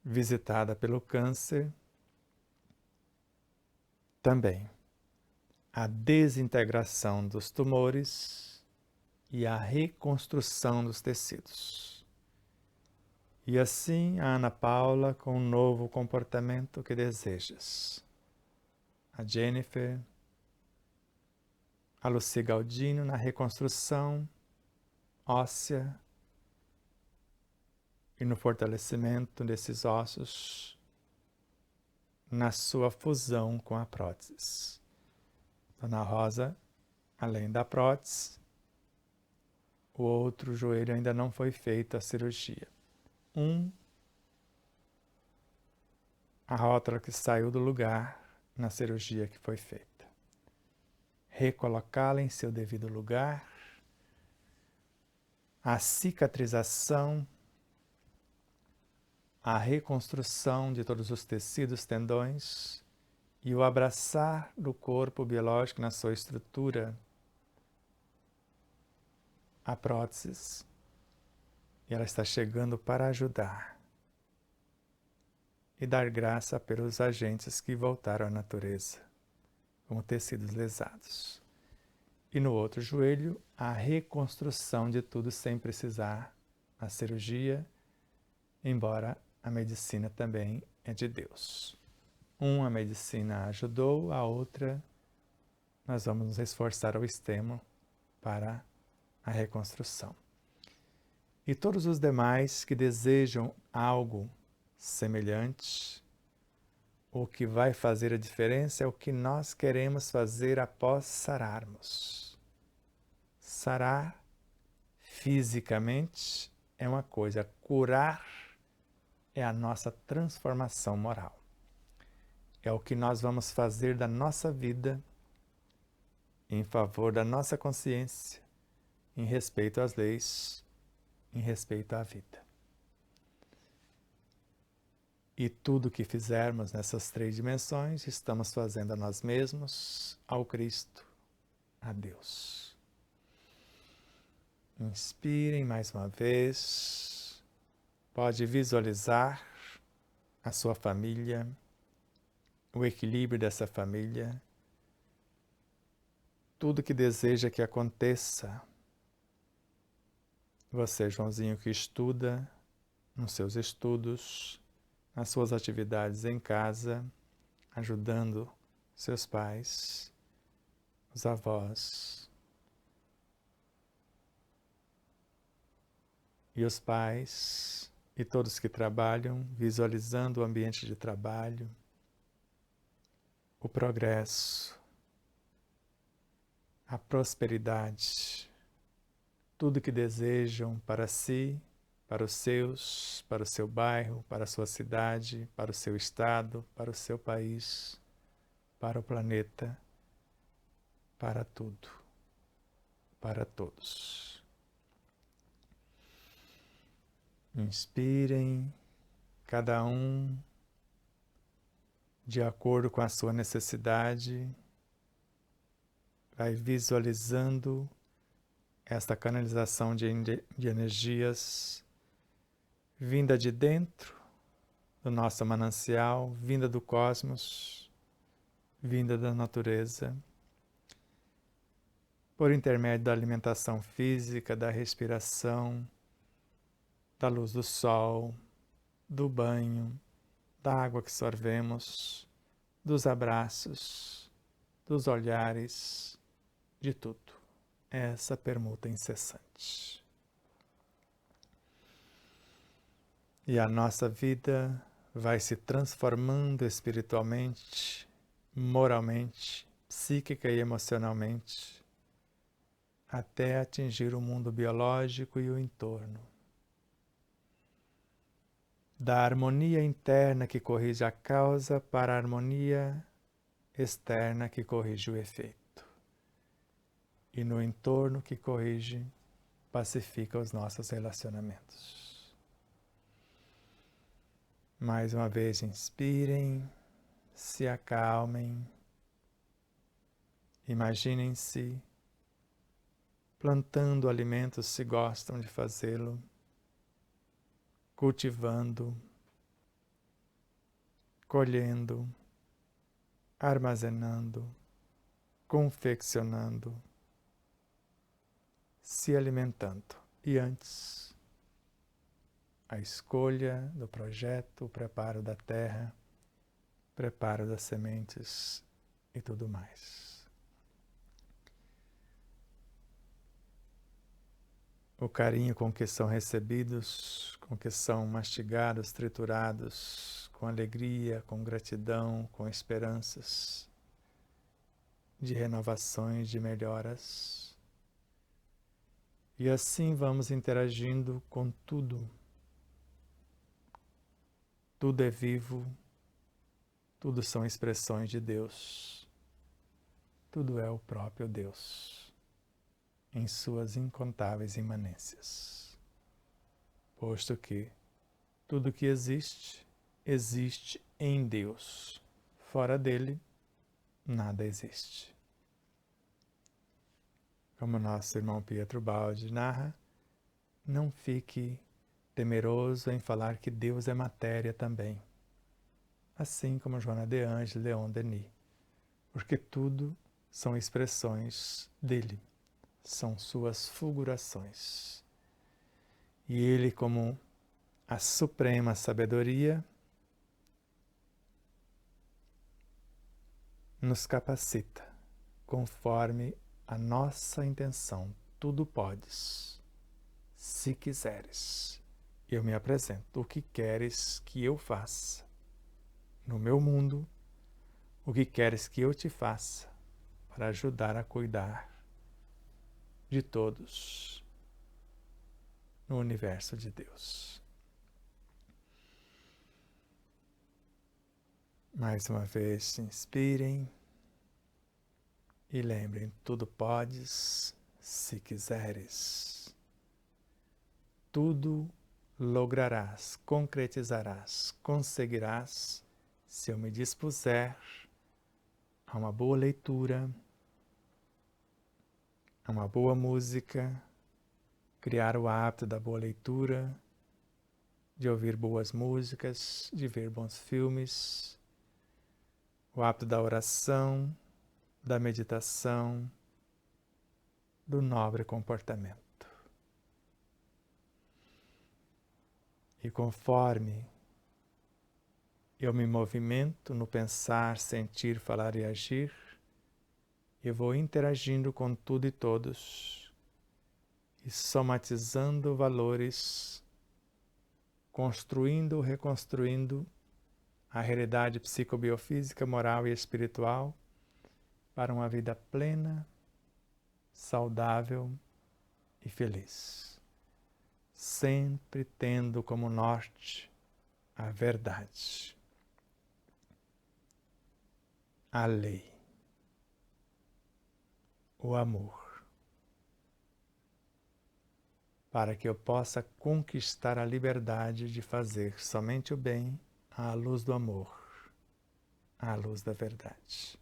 visitada pelo câncer, também a desintegração dos tumores e a reconstrução dos tecidos. E assim a Ana Paula com um novo comportamento que desejas. A Jennifer, a Lucy Galdino na reconstrução óssea e no fortalecimento desses ossos, na sua fusão com a prótese. Dona Rosa, além da prótese, o outro joelho ainda não foi feita a cirurgia. A rótula que saiu do lugar na cirurgia que foi feita. Recolocá-la em seu devido lugar, a cicatrização, a reconstrução de todos os tecidos, tendões e o abraçar do corpo biológico na sua estrutura, a prótese, e ela está chegando para ajudar e dar graça pelos agentes que voltaram à natureza, como tecidos lesados. E no outro joelho, a reconstrução de tudo sem precisar a cirurgia, embora a medicina também é de Deus. Uma medicina ajudou, a outra nós vamos nos esforçar ao extremo para a reconstrução. E todos os demais que desejam algo semelhante, o que vai fazer a diferença é o que nós queremos fazer após sararmos. Sarar fisicamente é uma coisa, curar é a nossa transformação moral. É o que nós vamos fazer da nossa vida em favor da nossa consciência, em respeito às leis, em respeito à vida. E tudo que fizermos nessas 3 dimensões, estamos fazendo a nós mesmos, ao Cristo, a Deus. Inspirem mais uma vez. Pode visualizar a sua família, o equilíbrio dessa família, tudo que deseja que aconteça. Você, Joãozinho, que estuda, nos seus estudos, nas suas atividades em casa, ajudando seus pais, os avós. E os pais e todos que trabalham, visualizando o ambiente de trabalho, o progresso, a prosperidade, tudo que desejam para si, para os seus, para o seu bairro, para a sua cidade, para o seu estado, para o seu país, para o planeta, para tudo, para todos. Inspirem, cada um de acordo com a sua necessidade, vai visualizando esta canalização de energias vinda de dentro do nosso manancial, vinda do cosmos, vinda da natureza, por intermédio da alimentação física, da respiração, da luz do sol, do banho, da água que sorvemos, dos abraços, dos olhares, de tudo. Essa permuta incessante. E a nossa vida vai se transformando espiritualmente, moralmente, psíquica e emocionalmente, até atingir o mundo biológico e o entorno. Da harmonia interna que corrige a causa para a harmonia externa que corrige o efeito. E no entorno que corrige, pacifica os nossos relacionamentos. Mais uma vez, inspirem, se acalmem, imaginem-se plantando alimentos se gostam de fazê-lo, cultivando, colhendo, armazenando, confeccionando, se alimentando. E antes, a escolha do projeto, o preparo da terra, preparo das sementes e tudo mais. O carinho com que são recebidos, com que são mastigados, triturados, com alegria, com gratidão, com esperanças de renovações, de melhoras. E assim vamos interagindo com tudo. Tudo é vivo, tudo são expressões de Deus. Tudo é o próprio Deus, em suas incontáveis imanências. Posto que Tudo que existe, existe em Deus. Fora dele, nada existe. Como nosso irmão Pietro Baldi narra, não fique temeroso em falar que Deus é matéria também, assim como Joana de Angelis e Leon Denis, porque tudo são expressões dele, são suas fulgurações. E ele, como a suprema sabedoria, nos capacita, conforme a nossa intenção. Tudo podes, se quiseres. Eu me apresento. O que queres que eu faça no meu mundo? O que queres que eu te faça para ajudar a cuidar de todos no universo de Deus? Mais uma vez, inspirem e lembrem, tudo podes, se quiseres. Tudo lograrás, concretizarás, conseguirás, se eu me dispuser a uma boa leitura, a uma boa música, criar o hábito da boa leitura, de ouvir boas músicas, de ver bons filmes, o hábito da oração, da meditação, do nobre comportamento. E conforme eu me movimento no pensar, sentir, falar e agir, eu vou interagindo com tudo e todos e somatizando valores, construindo, reconstruindo a realidade psicobiofísica, moral e espiritual para uma vida plena, saudável e feliz, sempre tendo como norte a verdade, a lei, o amor, para que eu possa conquistar a liberdade de fazer somente o bem à luz do amor, à luz da verdade,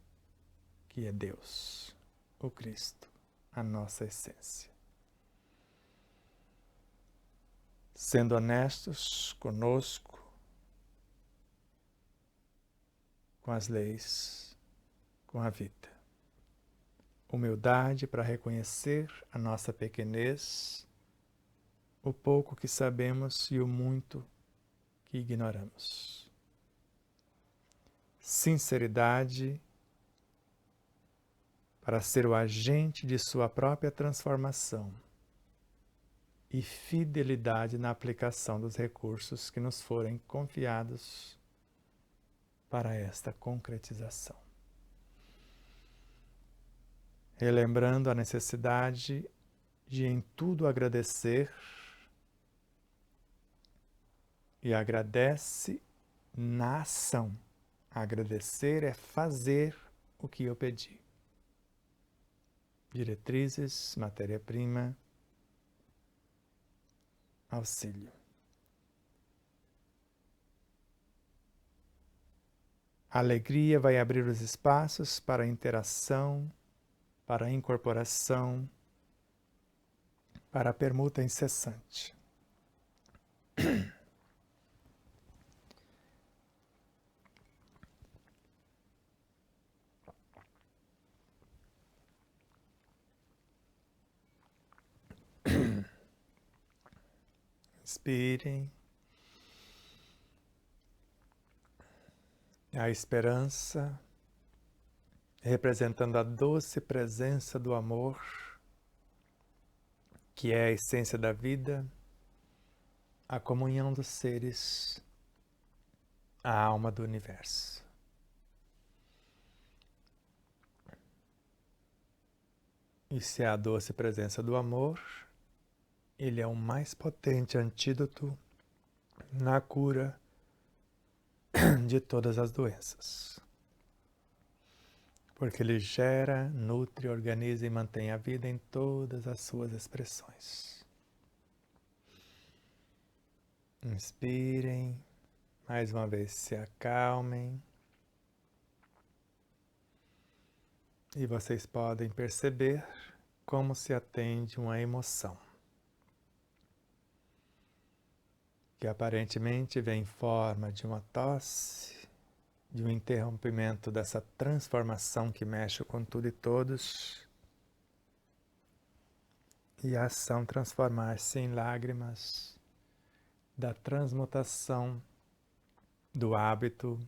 que é Deus, o Cristo, a nossa essência. Sendo honestos conosco, com as leis, com a vida. Humildade para reconhecer a nossa pequenez, o pouco que sabemos e o muito que ignoramos. Sinceridade para ser o agente de sua própria transformação e fidelidade na aplicação dos recursos que nos forem confiados para esta concretização. Relembrando a necessidade de em tudo agradecer, e agradece na ação. Agradecer é fazer o que eu pedi. Diretrizes, matéria-prima, auxílio. A alegria vai abrir os espaços para a interação, para a incorporação, para a permuta incessante. Inspirem. A esperança, representando a doce presença do amor, que é a essência da vida, a comunhão dos seres, a alma do universo. E se é a doce presença do amor, ele é o mais potente antídoto na cura de todas as doenças. Porque ele gera, nutre, organiza e mantém a vida em todas as suas expressões. Inspirem, mais uma vez se acalmem. E vocês podem perceber como se atende uma emoção, que aparentemente vem em forma de uma tosse, de um interrompimento dessa transformação que mexe com tudo e todos, e a ação transformar-se em lágrimas da transmutação do hábito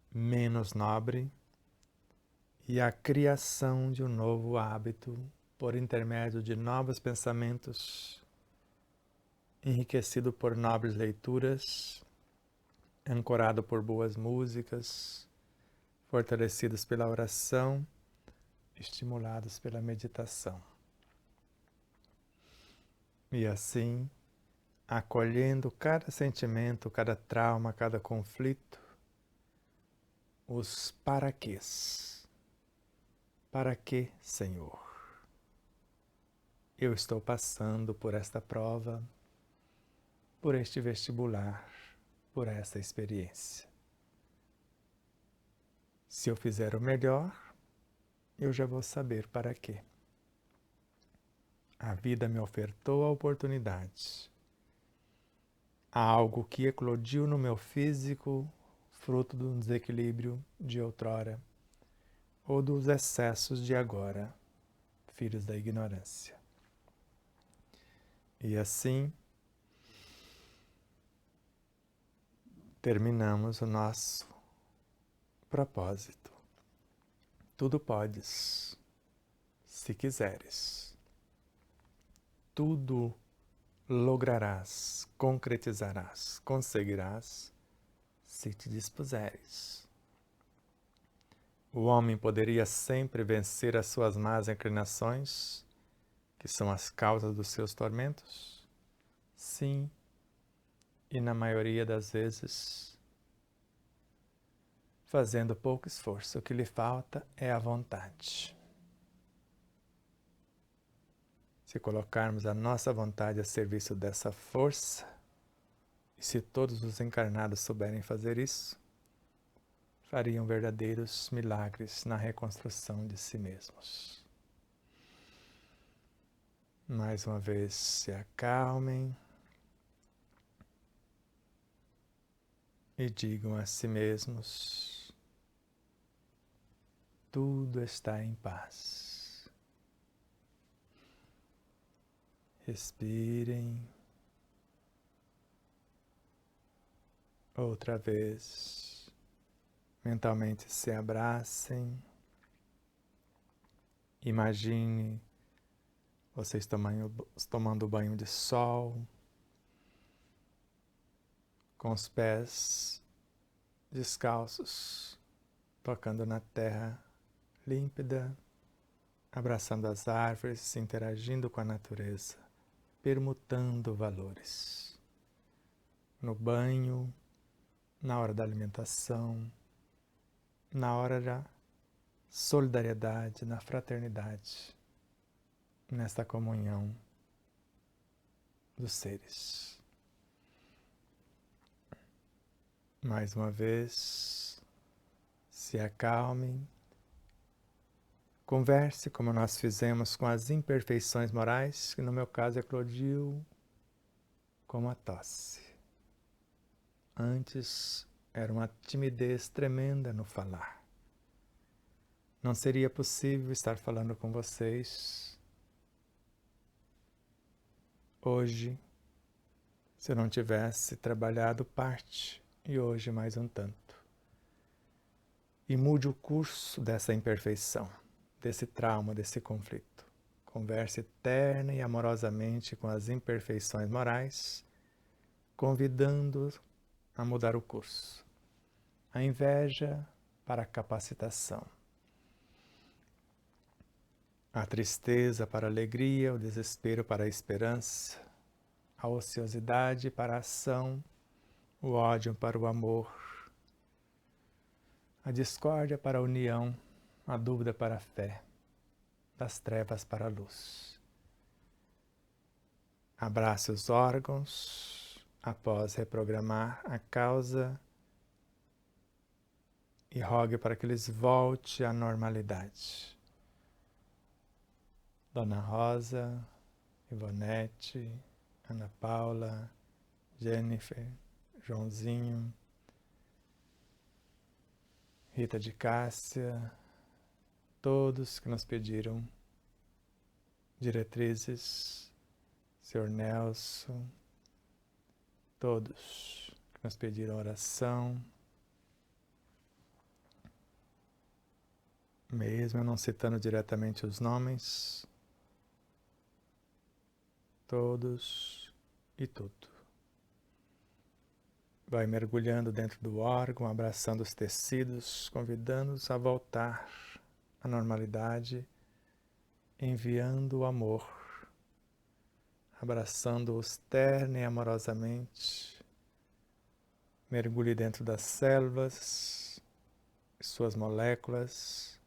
menos nobre e a criação de um novo hábito por intermédio de novos pensamentos, enriquecido por nobres leituras, ancorado por boas músicas, fortalecidos pela oração, estimulados pela meditação. E assim, acolhendo cada sentimento, cada trauma, cada conflito, os paraquês. Para que, Senhor? Eu estou passando por esta prova, por este vestibular, por essa experiência. Se eu fizer o melhor, eu já vou saber para quê. A vida me ofertou a oportunidade. Há algo que eclodiu no meu físico, fruto de um desequilíbrio de outrora, ou dos excessos de agora, filhos da ignorância. E assim, terminamos o nosso propósito. Tudo podes, se quiseres. Tudo lograrás, concretizarás, conseguirás, se te dispuseres. O homem poderia sempre vencer as suas más inclinações, que são as causas dos seus tormentos? Sim, e na maioria das vezes, fazendo pouco esforço. O que lhe falta é a vontade. Se colocarmos a nossa vontade a serviço dessa força, e se todos os encarnados souberem fazer isso, fariam verdadeiros milagres na reconstrução de si mesmos. Mais uma vez, se acalmem e digam a si mesmos: tudo está em paz. Respirem. Outra vez, mentalmente se abracem. Imagine vocês tomando banho de sol, com os pés descalços, tocando na terra límpida, abraçando as árvores, interagindo com a natureza, permutando valores. No banho, na hora da alimentação, na hora da solidariedade, na fraternidade, nesta comunhão dos seres. Mais uma vez, se acalmem, converse como nós fizemos com as imperfeições morais, que no meu caso eclodiu como a tosse. Antes era uma timidez tremenda no falar. Não seria possível estar falando com vocês hoje se eu não tivesse trabalhado parte e hoje mais um tanto. E mude o curso dessa imperfeição, desse trauma, desse conflito. Converse terna e amorosamente com as imperfeições morais, convidando-os a mudar o curso. A inveja para a capacitação. A tristeza para a alegria, o desespero para a esperança, a ociosidade para a ação, o ódio para o amor, a discórdia para a união, a dúvida para a fé, das trevas para a luz. Abrace os órgãos após reprogramar a causa e rogue para que eles voltem à normalidade. Dona Rosa, Ivonete, Ana Paula, Jennifer, Joãozinho, Rita de Cássia, todos que nos pediram diretrizes, Sr. Nelson, todos que nos pediram oração, mesmo eu não citando diretamente os nomes, todos e tudo. Vai mergulhando dentro do órgão, abraçando os tecidos, convidando-os a voltar à normalidade, enviando o amor, abraçando-os terna e amorosamente. Mergulhe dentro das células, suas moléculas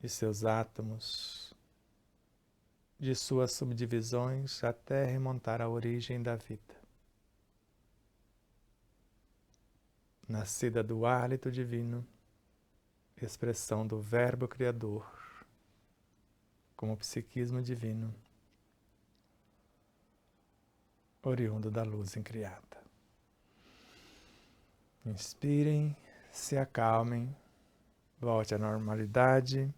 e seus átomos, de suas subdivisões até remontar à origem da vida. Nascida do hálito divino, expressão do Verbo Criador, como psiquismo divino, oriundo da luz incriada. Inspirem, se acalmem, volte à normalidade,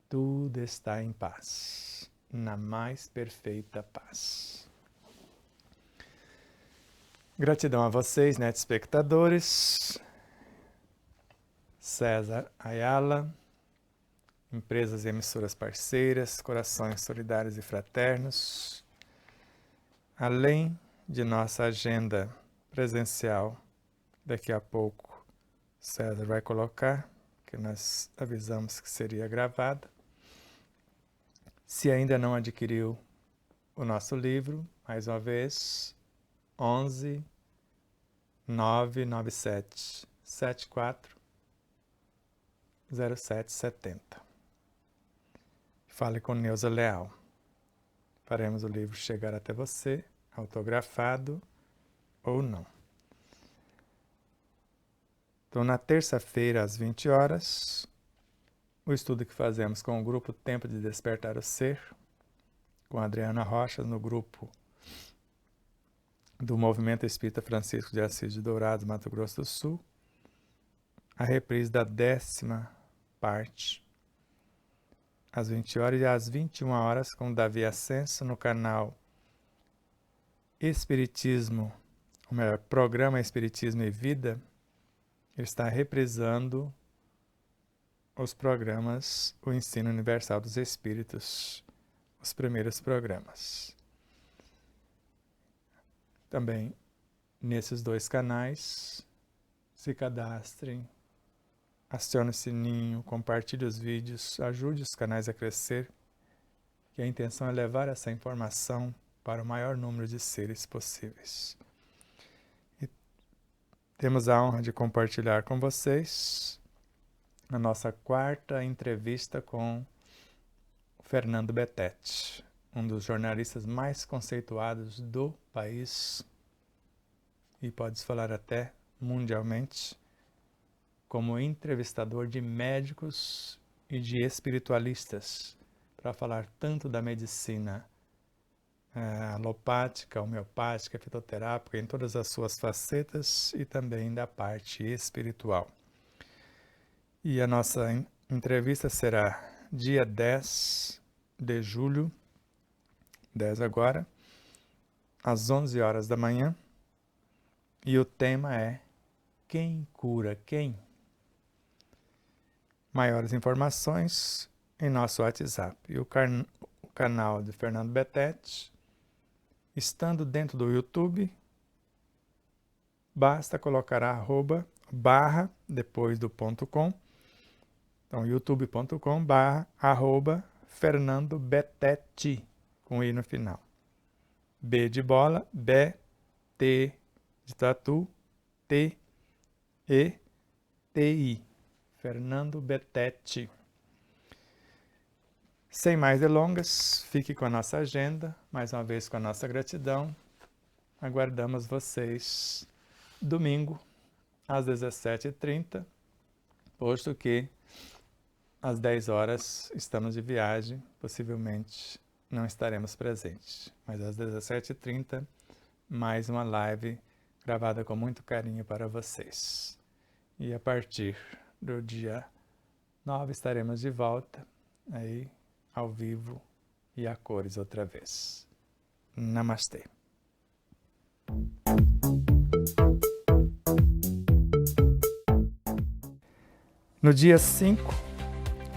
tudo está em paz, na mais perfeita paz. Gratidão a vocês, espectadores. César Ayala, empresas e emissoras parceiras, corações solidários e fraternos. Além de nossa agenda presencial, daqui a pouco César vai colocar, que nós avisamos que seria gravada. Se ainda não adquiriu o nosso livro, mais uma vez, 11 997 74 0770. Fale com Neuza Leal. Faremos o livro chegar até você, autografado ou não. Então, na terça-feira, às 20 horas, o estudo que fazemos com o grupo Tempo de Despertar o Ser, com a Adriana Rocha, no grupo do Movimento Espírita Francisco de Assis de Dourados, Mato Grosso do Sul, a reprise da 10ª parte, às 20 horas e às 21 horas, com Davi Ascenso, no canal Espiritismo, ou melhor, Programa Espiritismo e Vida. Ele está reprisando os programas O Ensino Universal dos Espíritos, os primeiros programas. Também, nesses 2 canais, se cadastrem, acione o sininho, compartilhe os vídeos, ajude os canais a crescer, que a intenção é levar essa informação para o maior número de seres possíveis. E temos a honra de compartilhar com vocês a nossa 4ª entrevista com o Fernando Betete, um dos jornalistas mais conceituados do país e pode-se falar até mundialmente, como entrevistador de médicos e de espiritualistas, para falar tanto da medicina alopática, homeopática, fitoterápica, em todas as suas facetas e também da parte espiritual. E a nossa entrevista será dia 10 de julho, 10 agora, às 11 horas da manhã, e o tema é Quem cura quem? Maiores informações em nosso WhatsApp. E o canal de Fernando Betete, estando dentro do YouTube, basta colocar @ depois do .com. Então, youtube.com/@ Fernando Betete, com I no final. B de bola, B, T de tatu, T, E, T, I. Fernando Betete. Sem mais delongas, fique com a nossa agenda, mais uma vez com a nossa gratidão. Aguardamos vocês domingo, às 17h30, posto que às 10 horas estamos de viagem, possivelmente não estaremos presentes. Mas às 17h30, mais uma live gravada com muito carinho para vocês. E a partir do dia 9 estaremos de volta, aí ao vivo e a cores outra vez. Namastê. No dia 5,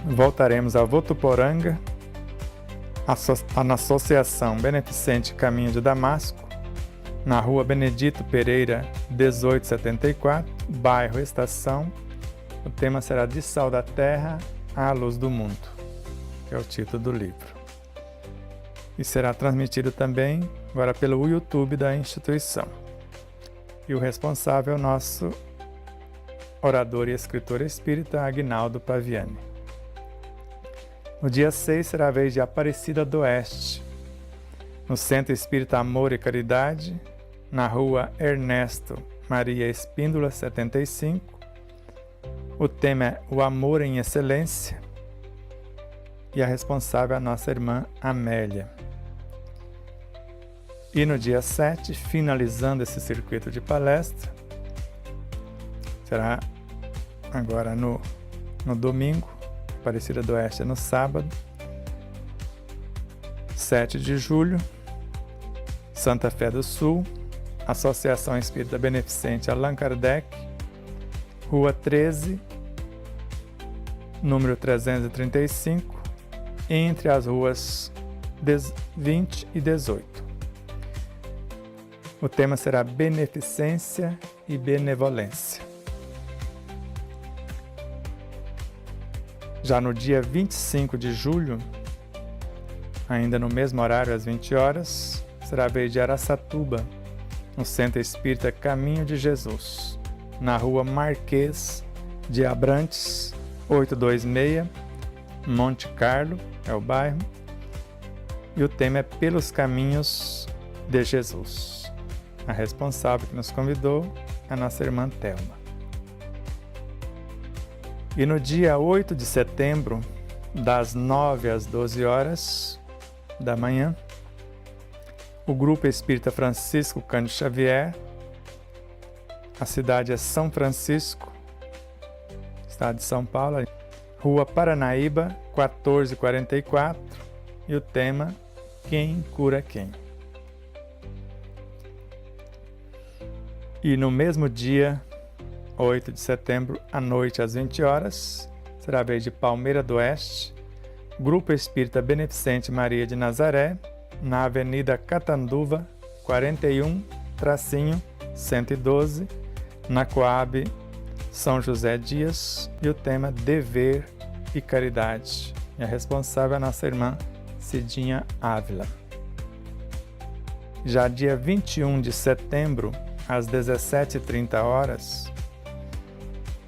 voltaremos a Votuporanga, na Associação Beneficente Caminho de Damasco, na Rua Benedito Pereira, 1874, bairro Estação. O tema será De Sal da Terra à Luz do Mundo, que é o título do livro. E será transmitido também agora pelo YouTube da instituição. E o responsável é o nosso orador e escritor espírita Aguinaldo Paviani. No dia 6 será a vez de Aparecida do Oeste, no Centro Espírita Amor e Caridade, na Rua Ernesto Maria Espíndola, 75. O tema é O Amor em Excelência e a responsável é a nossa irmã Amélia. E no dia 7, finalizando esse circuito de palestra, será agora no domingo, Aparecida do Oeste é no sábado, 7 de julho, Santa Fé do Sul, Associação Espírita Beneficente Allan Kardec, Rua 13, número 335, entre as ruas 20 e 18. O tema será Beneficência e Benevolência. Já no dia 25 de julho, ainda no mesmo horário, às 20 horas, será a vez de Araçatuba, no Centro Espírita Caminho de Jesus, na Rua Marquês de Abrantes, 826, Monte Carlo, é o bairro, e o tema é Pelos Caminhos de Jesus. A responsável que nos convidou é a nossa irmã Thelma. E no dia 8 de setembro, das 9 às 12 horas da manhã, o Grupo Espírita Francisco Cândido Xavier, a cidade é São Francisco, estado de São Paulo, Rua Paranaíba, 1444, e o tema Quem Cura Quem. E no mesmo dia, 8 de setembro, à noite às 20 horas, será a vez de Palmeira do Oeste, Grupo Espírita Beneficente Maria de Nazaré, na Avenida Catanduva, 41-112, na Coab São José Dias, e o tema Dever e Caridade. E a responsável é a nossa irmã Cidinha Ávila. Já dia 21 de setembro, às 17h30,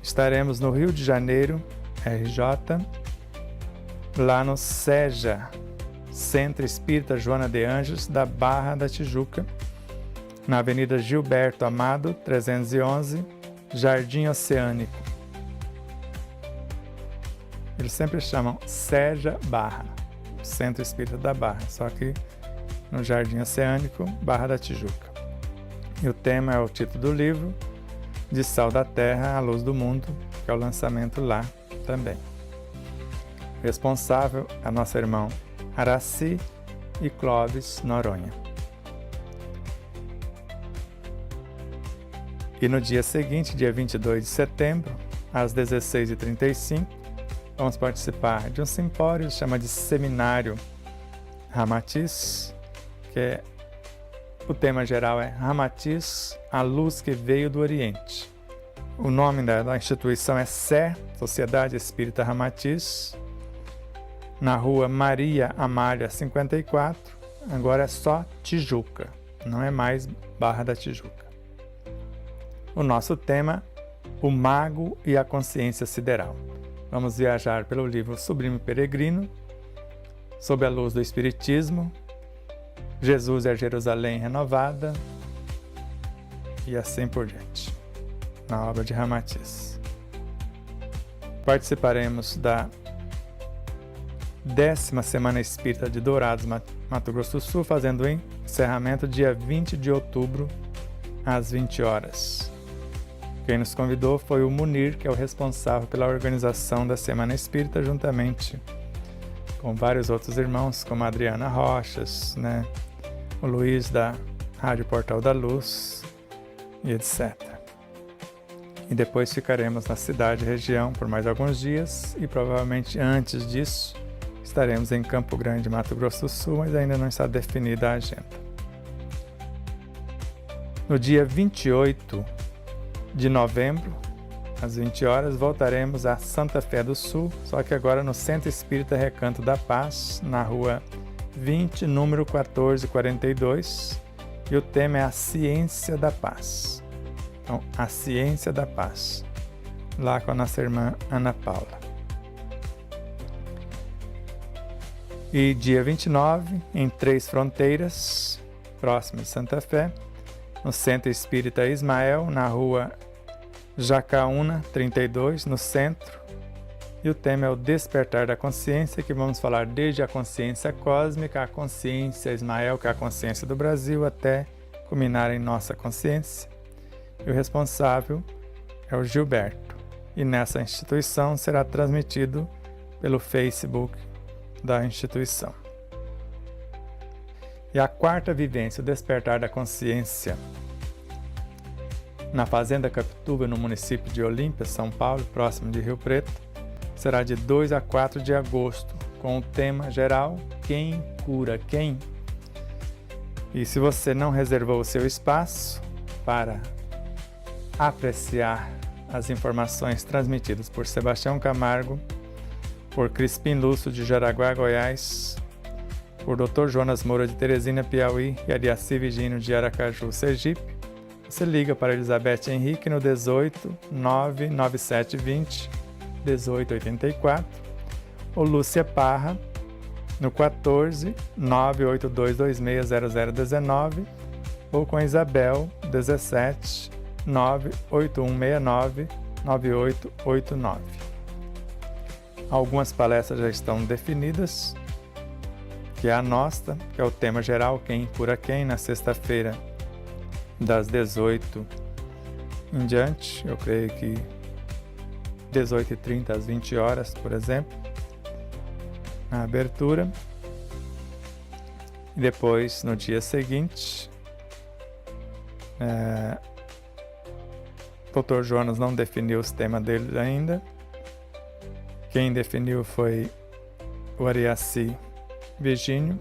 estaremos no Rio de Janeiro, RJ, lá no SEJA, Centro Espírita Joana de Anjos, da Barra da Tijuca, na Avenida Gilberto Amado, 311, Jardim Oceânico. Eles sempre chamam SEJA Barra, Centro Espírita da Barra, só que no Jardim Oceânico, Barra da Tijuca. E o tema é o título do livro, De Sal da Terra à Luz do Mundo, que é o lançamento lá também. Responsável é a nossa irmã Araci e Clóvis Noronha. E no dia seguinte, dia 22 de setembro, às 16h35, vamos participar de um simpósio chamado de Seminário Ramatiz, que o tema geral é Ramatiz, a luz que veio do Oriente. O nome da instituição é SE, Sociedade Espírita Ramatiz, na Rua Maria Amália 54, agora é só Tijuca, não é mais Barra da Tijuca. O nosso tema, o Mago e a Consciência Sideral. Vamos viajar pelo livro Sublime Peregrino, sob a luz do Espiritismo, Jesus é Jerusalém renovada e assim por diante, na obra de Ramatiz. Participaremos da 10ª Semana Espírita de Dourados, Mato Grosso do Sul, fazendo o encerramento dia 20 de outubro, às 20 horas. Quem nos convidou foi o Munir, que é o responsável pela organização da Semana Espírita, juntamente com vários outros irmãos, como a Adriana Rochas, o Luiz da Rádio Portal da Luz, e etc. E depois ficaremos na cidade e região por mais alguns dias, e provavelmente antes disso estaremos em Campo Grande, Mato Grosso do Sul, mas ainda não está definida a agenda. No dia 28 de novembro, às 20 horas, voltaremos a Santa Fé do Sul, só que agora no Centro Espírita Recanto da Paz, na rua 20, número 1442, e o tema é a Ciência da Paz. Então, a Ciência da Paz, lá com a nossa irmã Ana Paula. E dia 29, em Três Fronteiras, próximo de Santa Fé, no Centro Espírita Ismael, na rua Jacaúna 32, no centro. E o tema é o Despertar da Consciência, que vamos falar desde a consciência cósmica, a consciência Ismael, que é a consciência do Brasil, até culminar em nossa consciência. E o responsável é o Gilberto. E nessa instituição será transmitido pelo Facebook da instituição. E a 4ª vivência, o Despertar da Consciência, na Fazenda Capituba, no município de Olímpia, São Paulo, próximo de Rio Preto, será de 2 a 4 de agosto, com o tema geral Quem Cura Quem? E se você não reservou o seu espaço para apreciar as informações transmitidas por Sebastião Camargo, por Crispim Lúcio de Jaraguá, Goiás, por Dr. Jonas Moura de Teresina, Piauí e Ariaci Vigino de Aracaju, Sergipe, você liga para Elizabeth Henrique no 18 99720 1884 ou Lúcia Parra no 14 982260019 ou com Isabel 17 98169 9889. Algumas palestras já estão definidas, que é a nossa, que é o tema geral Quem Cura Quem, na sexta-feira, das 18 em diante, eu creio que 18h30 às 20 horas, por exemplo, na abertura. E depois, no dia seguinte, Dr. Jonas não definiu os temas dele ainda. Quem definiu foi o Ariaci Virgínio.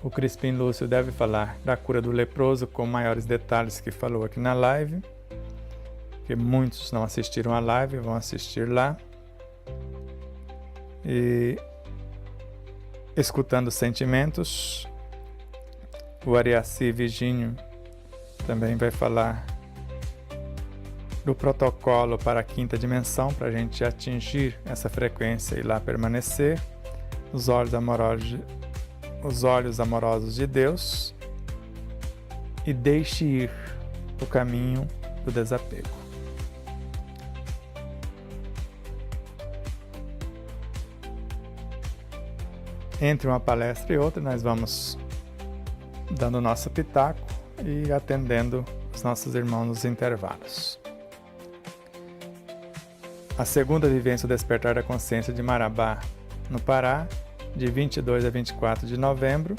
O Crispim Lúcio deve falar da cura do leproso com maiores detalhes que falou aqui na live, porque muitos não assistiram a live, vão assistir lá. E escutando sentimentos, o Ariaci Virgínio também vai falar do protocolo para a 5ª dimensão, para a gente atingir essa frequência e lá permanecer, os olhos amorosos de Deus, e deixe ir o caminho do desapego. Entre uma palestra e outra, nós vamos dando nosso pitaco e atendendo os nossos irmãos nos intervalos. A 2ª vivência, o Despertar da Consciência de Marabá, no Pará, de 22 a 24 de novembro.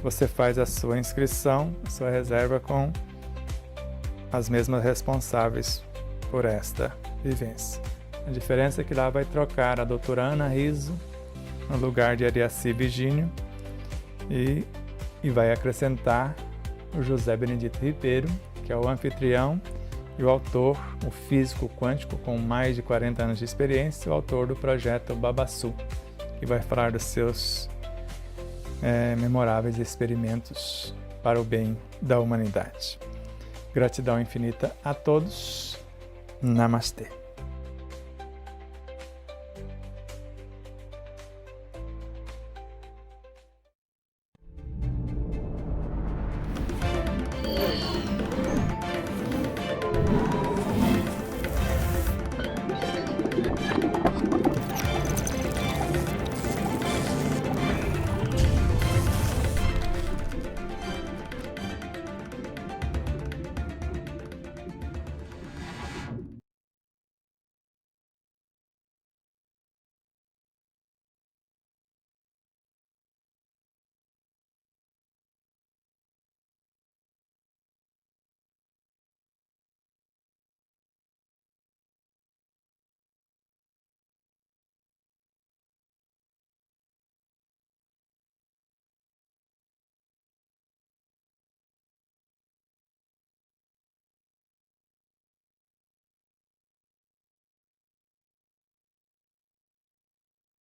Você faz a sua inscrição, a sua reserva com as mesmas responsáveis por esta vivência. A diferença é que lá vai trocar a doutora Ana Riso no lugar de Ariaci Virgínio e vai acrescentar o José Benedito Ribeiro, que é o anfitrião e o autor, o físico quântico com mais de 40 anos de experiência, o autor do projeto Babassu, que vai falar dos seus memoráveis experimentos para o bem da humanidade. Gratidão infinita a todos. Namastê.